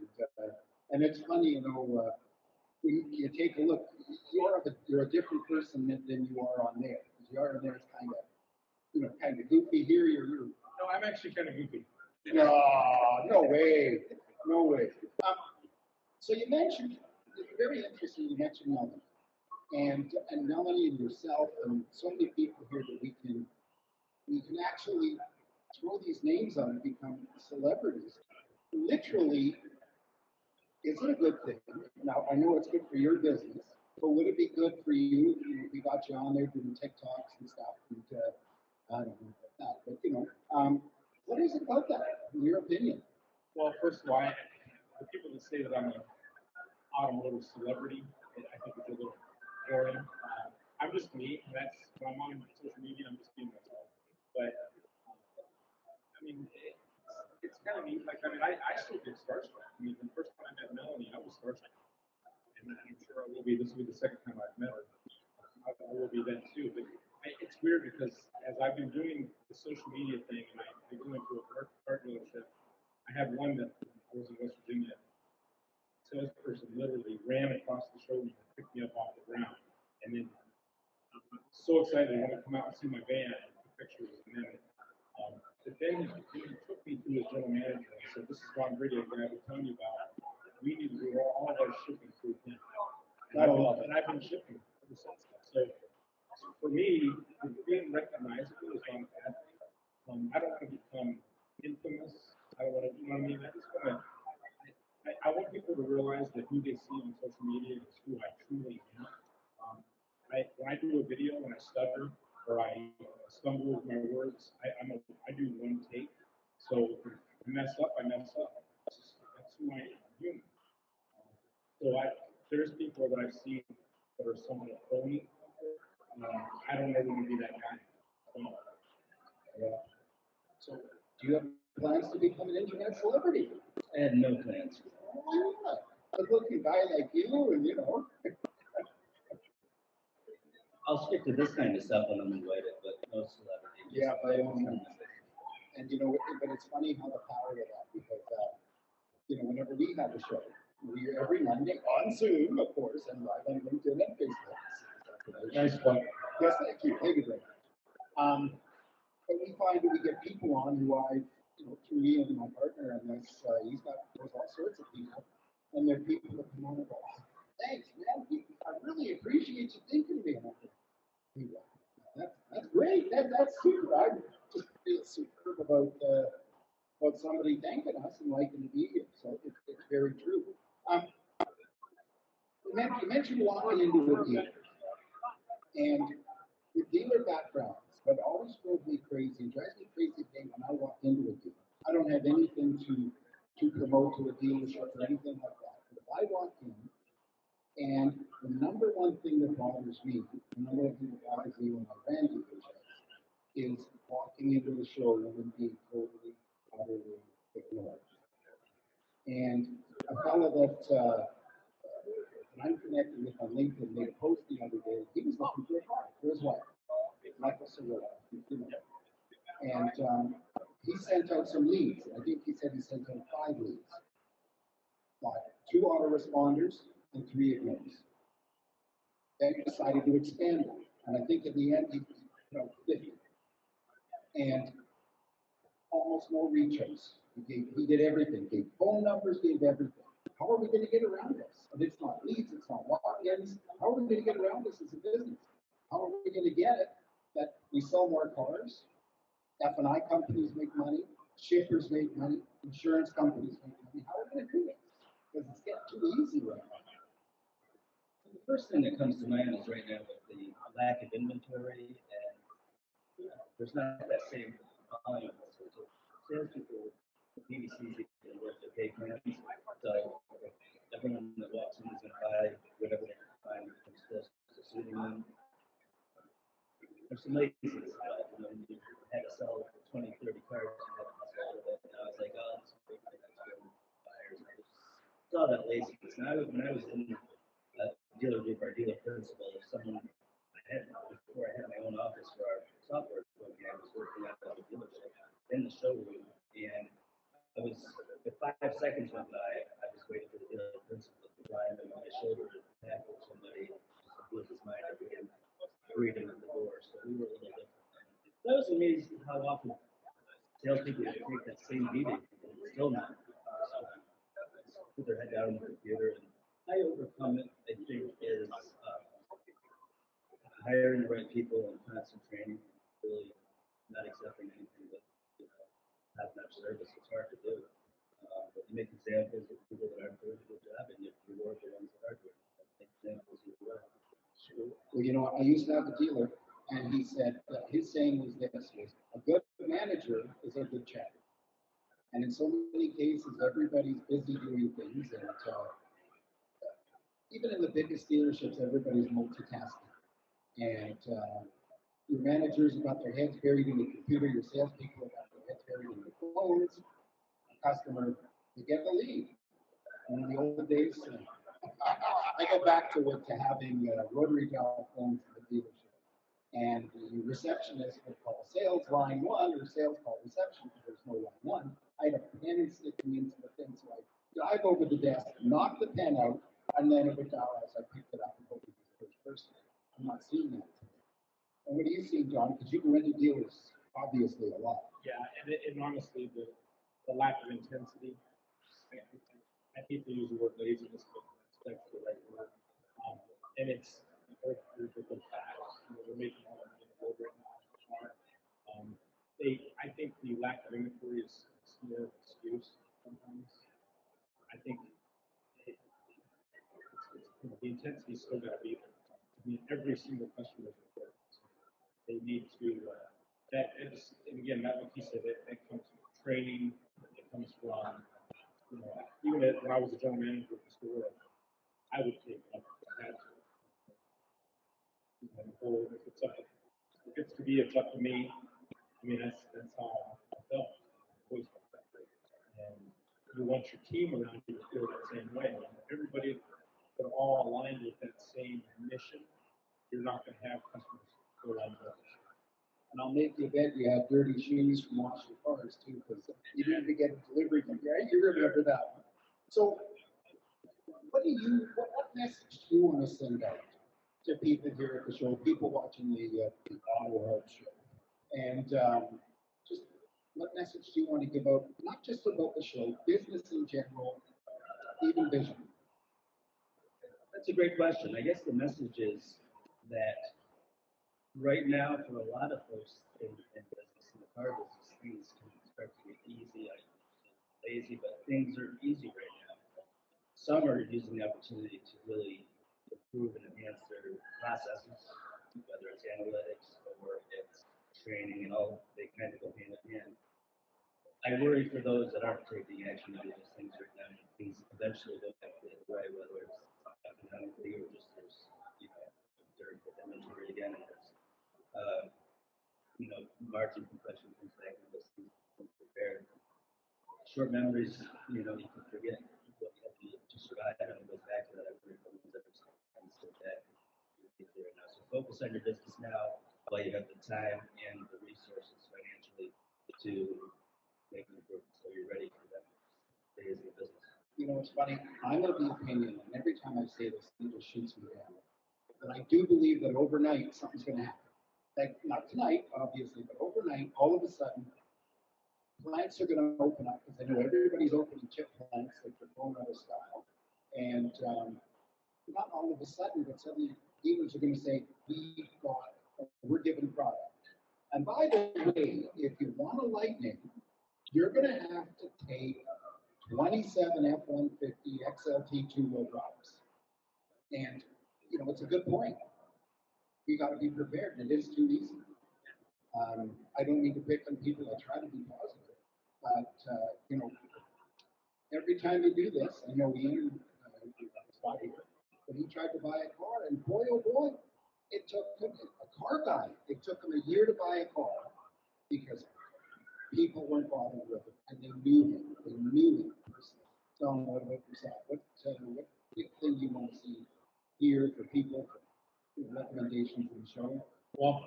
and it's funny, when you take a look, you're a different person than you are on there. Because you are on there is kind of goofy. Here, you're. No, I'm actually kind of goofy. No, no way, no way. So you mentioned, very interesting. You mentioned Melanie, and Melanie and yourself, and so many people here that we can actually throw these names on and become celebrities. Literally, is it a good thing? Now, I know it's good for your business, but would it be good for you? If we got you on there doing TikToks and stuff, and I don't know about that, but what is it about that, in your opinion? Well, first of all, the people that say that I'm an automotive celebrity, I think it's a little boring. I'm just me. When I'm on social media, I'm just being myself. But I mean, it's kind of neat. I still get starstruck. I mean, the first time I met Melanie, I was starstruck, and I'm sure I will be. This will be the second time I've met her. I will be then too. But it's weird because as I've been doing the social media thing, and I go into a car dealership, I have one that I was in West Virginia. Salesperson literally ran across the showroom and picked me up off the ground, and then I'm so excited they want to come out and see my van and take pictures. But then he took me to his general manager and said, "This is Ron Brady, the guy I've been telling you about. We need to do all of our shipping through him." And I've been shipping ever since. So for me, being recognizable is not a bad thing. I don't want to become infamous. I don't want to, you know what I mean? I just want to. I want people to realize that who they see on social media is who I truly am. When I do a video, when I stutter or I stumble with my words, I do one take. So if I mess up, I mess up. That's who I am. I'm human. There's people that I've seen that are somewhat phony. I don't ever want to be that guy. So, do you have plans to become an internet celebrity? I had no plans. Why not? A looking guy like you, and I'll stick to this kind of stuff when I'm invited, but no celebrity. Yeah, by all means. And but it's funny how the power of that, because whenever we have a show, we're every Monday on Zoom, of course, and live on LinkedIn and Facebook. Nice one. Yes, thank you. Thank you very much. But we find that we get people on who through me and my partner, and there's all sorts of people, and there are people that come on and go, "Oh, thanks, man. I really appreciate you thinking of me." And I'm like, that's great. That's super. I just feel superb about somebody thanking us and liking to be here. So it's very true. You mentioned walking into a dealer, and the dealer backgrounds, but always drove me crazy. It drives me crazy when I walk into a dealer. I don't have anything to promote to a dealership or anything like that. But if I walk in, and the number one thing that bothers me, the number one thing that bothers me when I ran dealerships, is walking into the showroom and being totally, utterly ignored. And a fellow that I'm connected with on LinkedIn made a post the other day. He was looking for a car for his wife, Michael Cirillo. And he sent out some leads. I think he said he sent out 5 leads. Got 2 autoresponders and 3 ignores. Then he decided to expand it. And I think in the end, he 50. And almost no reaches. He did everything. Gave phone numbers, gave everything. How are we going to get around this? And it's not leads, it's not walk-ins. How are we going to get around this as a business? How are we going to get it that we sell more cars? F&I companies make money, shippers make money, insurance companies make money. How are we going to do this? Because it's getting too easy right now. The first thing that comes to mind is right now with the lack of inventory and there's not that same volume. So salespeople, BDCs, even worth their pay plans. So everyone that walks in is going to buy whatever they can find that comes close to suiting them. There's some laziness about it. You know, you had to sell 20, 30 cars, you had to hustle a little bit. And I was like, oh, it's great for the next one buyers. I just saw that laziness. And when I was in dealer group, our dealer principal, if someone before I had my own office for our software company, I was working at the dealership in the showroom, and I was, if 5 seconds went by, I was waiting for the dealer principal to climb on my shoulder to tackle somebody, just to lose his mind every time, greet him at the door. So we were a little different. That was amazing how often salespeople would take that same meeting and still not put their head down on the computer. And I overcome it, I think, is hiring the right people and constant training, really not accepting anything but top-notch service. It's hard to do. But you make examples of people that aren't doing a good job, and you reward the ones that are doing it. Make examples as well. Sure. Well, you know, I used to have a dealer, and he said his saying was this: was a good manager is a good chatter. And in so many cases, everybody's busy doing things, and even in the biggest dealerships, everybody's multitasking. And your managers have got their heads buried in the computer, your salespeople have got their heads buried in the phones. A customer, they get the lead. And in the old days, I go back to having rotary telephones in the dealership. And the receptionist would call sales line 1 or sales call reception because there's no line 1. I had a pen sticking into the thing, so I dive over the desk, knock the pen out, and then it would dial as I picked it up and hope it was the first person. I'm not seeing that today. And what do you see, John? Because you go into dealers obviously a lot. Yeah, and honestly, the lack of intensity. I hate to use the word laziness, but that's the right word. And it's the facts. You know, they're making all of the board right now. I think the lack of inventory is more of an excuse sometimes. I think the intensity is still got to be there. I mean, every single customer is important. They need to, and again, that like you said, that comes from training, it comes from, you know, even when I was a general manager of the store, I would take it up if I had to. Or if it's to be, it's up to me. I mean, that's how I felt. I always felt that way. And you want your team around you to feel that same way. And if everybody are all aligned with that same mission, you're not going to have customers go around the And I'll make you bet you had dirty shoes from washing cars too, because you didn't get a delivery from right? You remember that one. So what message do you want to send out to people here at the show, people watching the AutoHub show? And just what message do you want to give out, not just about the show, business in general, even vision? That's a great question. I guess the message is that right now, for a lot of folks in business, in the car business, things can start to get easy. I lazy, but things are easy right now. Some are using the opportunity to really improve and enhance their processes, whether it's analytics or it's training, and all they kind of go hand in hand. I worry for those that aren't taking action to do those things right now. Things eventually don't have to away, whether it's economically or just there's, you know, during the inventory again, and there's margin compression comes back and those things come prepared. Short memories, you can forget what you have to do to survive, and it goes back to that. I've heard from ones that are still back right now. So focus on your business now while you have the time and the resources financially to make an improvement, so you're ready for that phase of the business. You know, it's funny. I'm of the opinion, and every time I say this, it just shoots me down. But I do believe that overnight something's going to happen. Like not tonight, obviously, but overnight, all of a sudden, plants are going to open up because I know everybody's opening chip plants that are going out of style, and not all of a sudden, but suddenly dealers are going to say, we're giving product. And by the way, if you want a Lightning, you're going to have to take 27 F-150 XLT two-wheel drives. And, it's a good point. We got to be prepared. It is too easy. I don't mean to pick on people. I try to be positive, but you know, every time you do this, I know Ian, but he tried to buy a car, and boy, oh boy, it took him, a car guy. It took him a year to buy a car because people weren't bothered with it, and they knew him. They knew him personally. Don, what about yourself? What big thing you want to see here for people? Recommendations from the show? Well,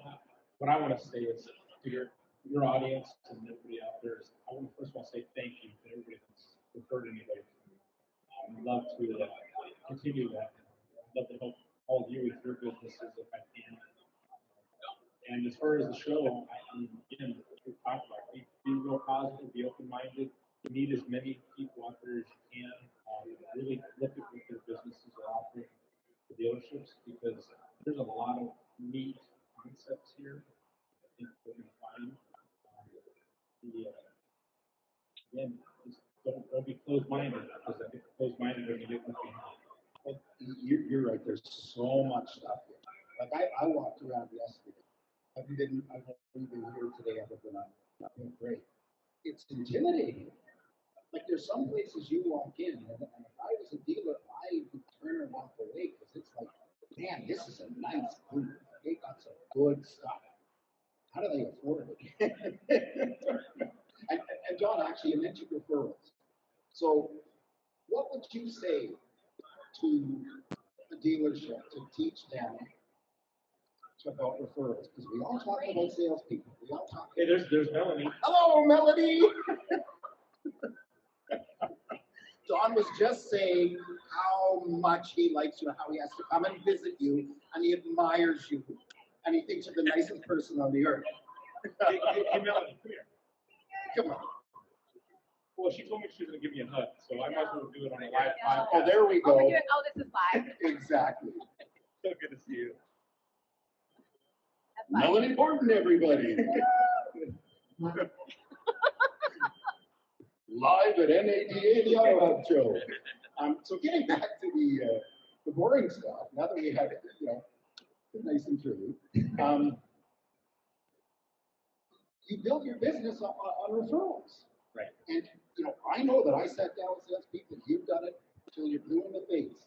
what I want to say is to your audience and everybody out there is, I want to first of all say thank you to everybody that's referred anybody to me. I'd love to continue that. I'd love to help all of you with your businesses if I can. And as far as the show, again, we talked about be real positive, be open-minded, meet as many people out there as you can. Really look at what their businesses are offering the dealerships, because there's a lot of neat concepts here. I think we're going to find. Again, just don't be closed-minded, because I think closed-minded are going to get left behind. Well, you're right. There's so much stuff here. Like I walked around yesterday. I've only been here today other than I've been great. It's intimidating. Like there's some places you walk in, and if I was a dealer, I would turn and walk away because it's like, man, this is a nice group. They got some good stuff. How do they afford it? and John, actually, you mentioned referrals. So, what would you say to the dealership to teach them about referrals? Because we all talk about salespeople. We all talk. Hey, there's Melanie. Hello, Melanie. Don was just saying how much he likes you, how he has to come and visit you, and he admires you, and he thinks you're the nicest person on the earth. Hey, Melanie, come here. Come on. Well, she told me she was going to give me a hug, so I might as well do it on a live podcast. Oh, there we go. This is live. Exactly. So good to see you. Melanie Borton, everybody. Live at NADA, the AutoHub show. So getting back to the boring stuff, now that we have, a nice interview, you build your business on referrals. Right. And, I know that I sat down with salespeople, you've done it until you're blue in the face.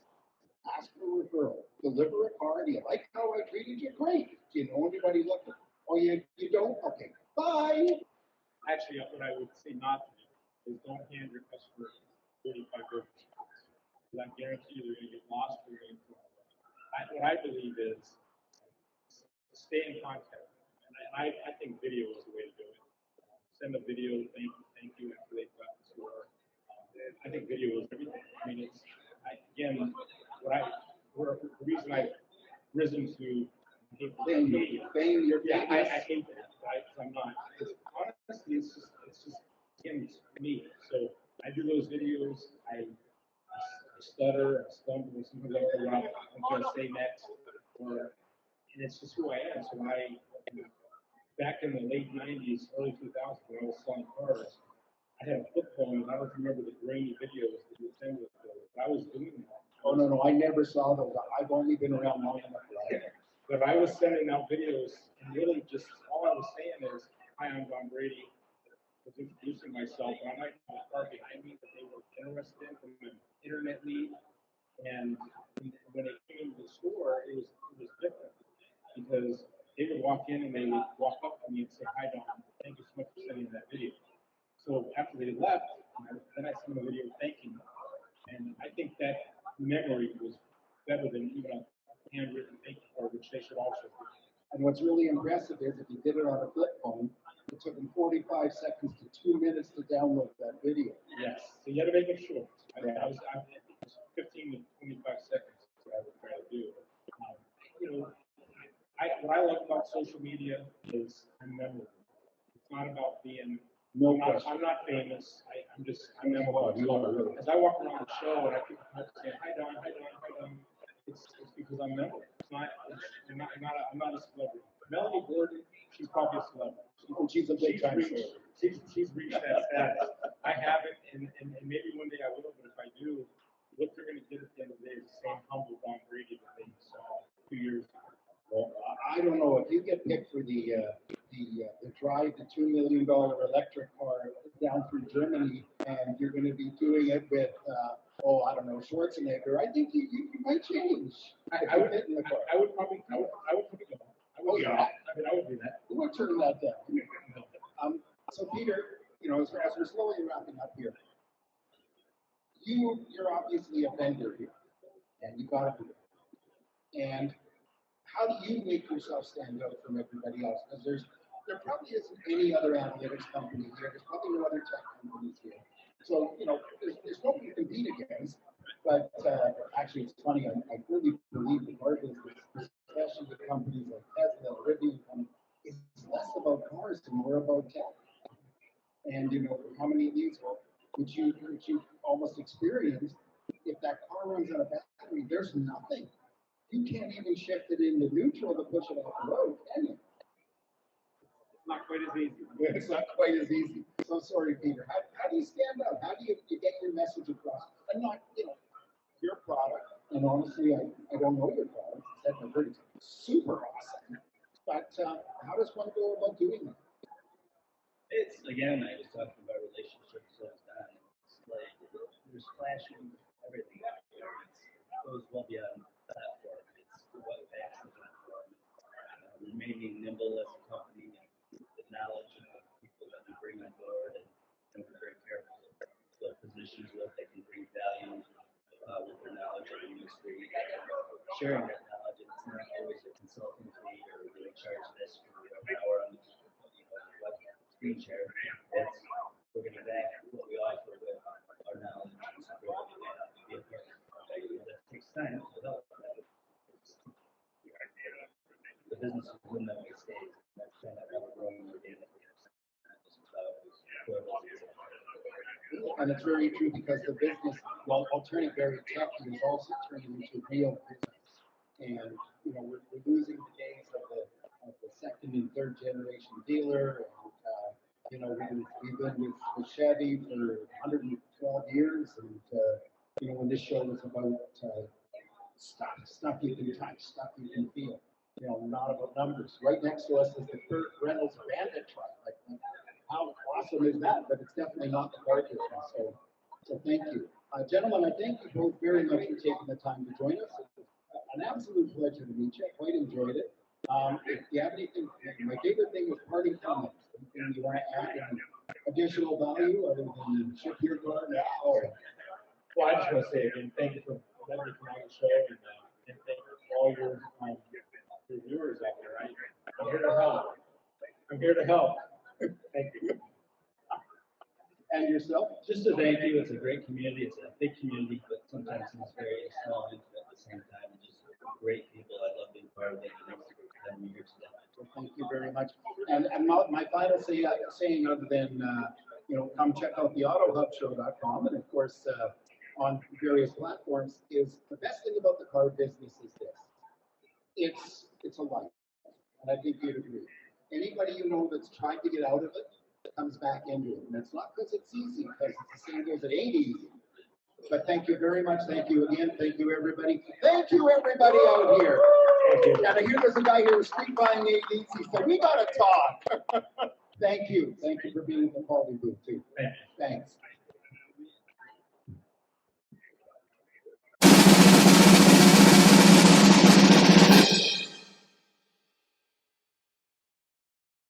Ask for a referral. Deliver a car. Do you like how I treated you? Great. Do you know anybody looking? Oh, you don't? Okay. Bye. Actually, what I would say not to do is don't hand your customer 35 business cards. Because I guarantee you they're going to get lost or they're going to throw away. What I believe is stay in contact. And I think video is the way to do it. Send a video, thank you, after they've got the store. I think video is everything. I mean, the reason I've risen to Fame your yeah, I hate that, right? Because I'm not. Honestly, it's just me. So I do those videos. I stutter, I stumble, sometimes I don't know what I'm going to say next, and it's just who I am. So when back in the late '90s, early 2000s, when I was selling cars, I had a flip phone, and I don't remember the grainy videos that you would send with those. But I was doing that. Oh, no, I never saw those. I've only been around long enough for that. But I was sending out videos, and really just all I was saying is, hi, I'm Don Brady. I was introducing myself, and I might have a car behind me that they were interested in from an internet lead. And when it came to the store, it was different because they would walk in and they would walk up to me and say, hi, Don, thank you so much for sending that video. So after they left, then I sent them a video thanking them. And I think that memory was better than even a handwritten thank you card, which they should also do. And what's really impressive is if you did it on a flip phone, it took them 45 seconds to 2 minutes to download that video. Yes, so you had to make it short. I think it was 15 to 25 seconds is what I would try to do. What I love about social media is I'm memorable. It's not about being. I'm not famous. I'm memorable. So as I walk around the show and I people come up saying, hi Don, hi Don, hi Don, it's because I'm memorable. I'm not a celebrity. Melanie Gordon, she's probably a celebrity. She's a big time celebrity. She's reached that status. I haven't, and maybe one day I will, but if I do, what they're going to get at the end of the day is the same humble Don Brady that they saw 2 years ago. Well, I don't know if you get picked for the the drive the $2 million electric car down through Germany, and you're going to be doing it with, I don't know, Schwarzenegger. I think you might change. I would fit in the car. I would probably go. I would do that. I would do that. Who would turn that down? So Peter, as we're slowly wrapping up here, you're obviously a vendor here, and you got to do it. And how do you make yourself stand out from everybody else? Because there probably isn't any other analytics company here. There's probably no other tech companies here. So, there's nobody to compete against. But actually, it's funny. I really believe the car business, especially with companies like Tesla, Rivian, is less about cars and more about tech. And how many of these which you almost experienced, if that car runs out of battery, there's nothing. You can't even shift it into neutral to push it off the road, can you? It's not quite as easy. It's not quite as easy. So sorry, Peter. How do you stand out? How do you get your message across? And not, your product. And honestly, I don't know your product. I've heard it's super awesome. But how does one go about doing that? It's, again, I was talking about relationships, so it's not, it's like, there's flashing everything out there. It goes well beyond the platform. It's what backs the platform. Remaining nimble as a company, and the knowledge of people that we bring on board, and we're very careful to position what they can bring value with their knowledge of the industry, sharing that knowledge. And it's not always a consulting fee or we charge this for an hour on what screen share. It's we're going to back what we offer with our knowledge and support that we have to be a part of. That takes time to develop that. The business is one that we stays. That's kind of how we're growing organically. And it's very true because the business, while turning very techy, is also turning into real business. And we're losing the days of the second and third generation dealer. And we've been with Chevy for 112 years. And when this show was about stuff you can touch, stuff you can feel. Not about numbers. Right next to us is the Kurt Reynolds Bandit truck. Like, how awesome is that? But it's definitely not the car business. So thank you. Gentlemen, I thank you both very much for taking the time to join us. An absolute pleasure to meet you. I quite enjoyed it. If you have anything, my favorite thing was parting comments. Anything you want to add, any additional value other than ship your car now? Well, I just want to say again, thank you for letting me come on the show, and thank you for all your viewers out there. I'm here to help. Thank you. And yourself? Just to thank you. It's a great community. It's a big community, but sometimes it's very small and intimate at the same time. And just great people. I love being part of it. And thanks for having me here today. Well, thank you very much. And my final saying other than come check out the AutoHubShow.com, and of course on various platforms, is the best thing about the car business is this. It's a life, and I think you'd agree. Anybody that's tried to get out of it comes back into it. And it's not because it's easy, because it's the same as it ain't easy. But thank you very much. Thank you again. Thank you, everybody. Thank you, everybody out here. And I hear there's a guy here who's street buying ADs. He said, we got to talk. Thank you. Thank you for being in the quality booth, too. Thanks.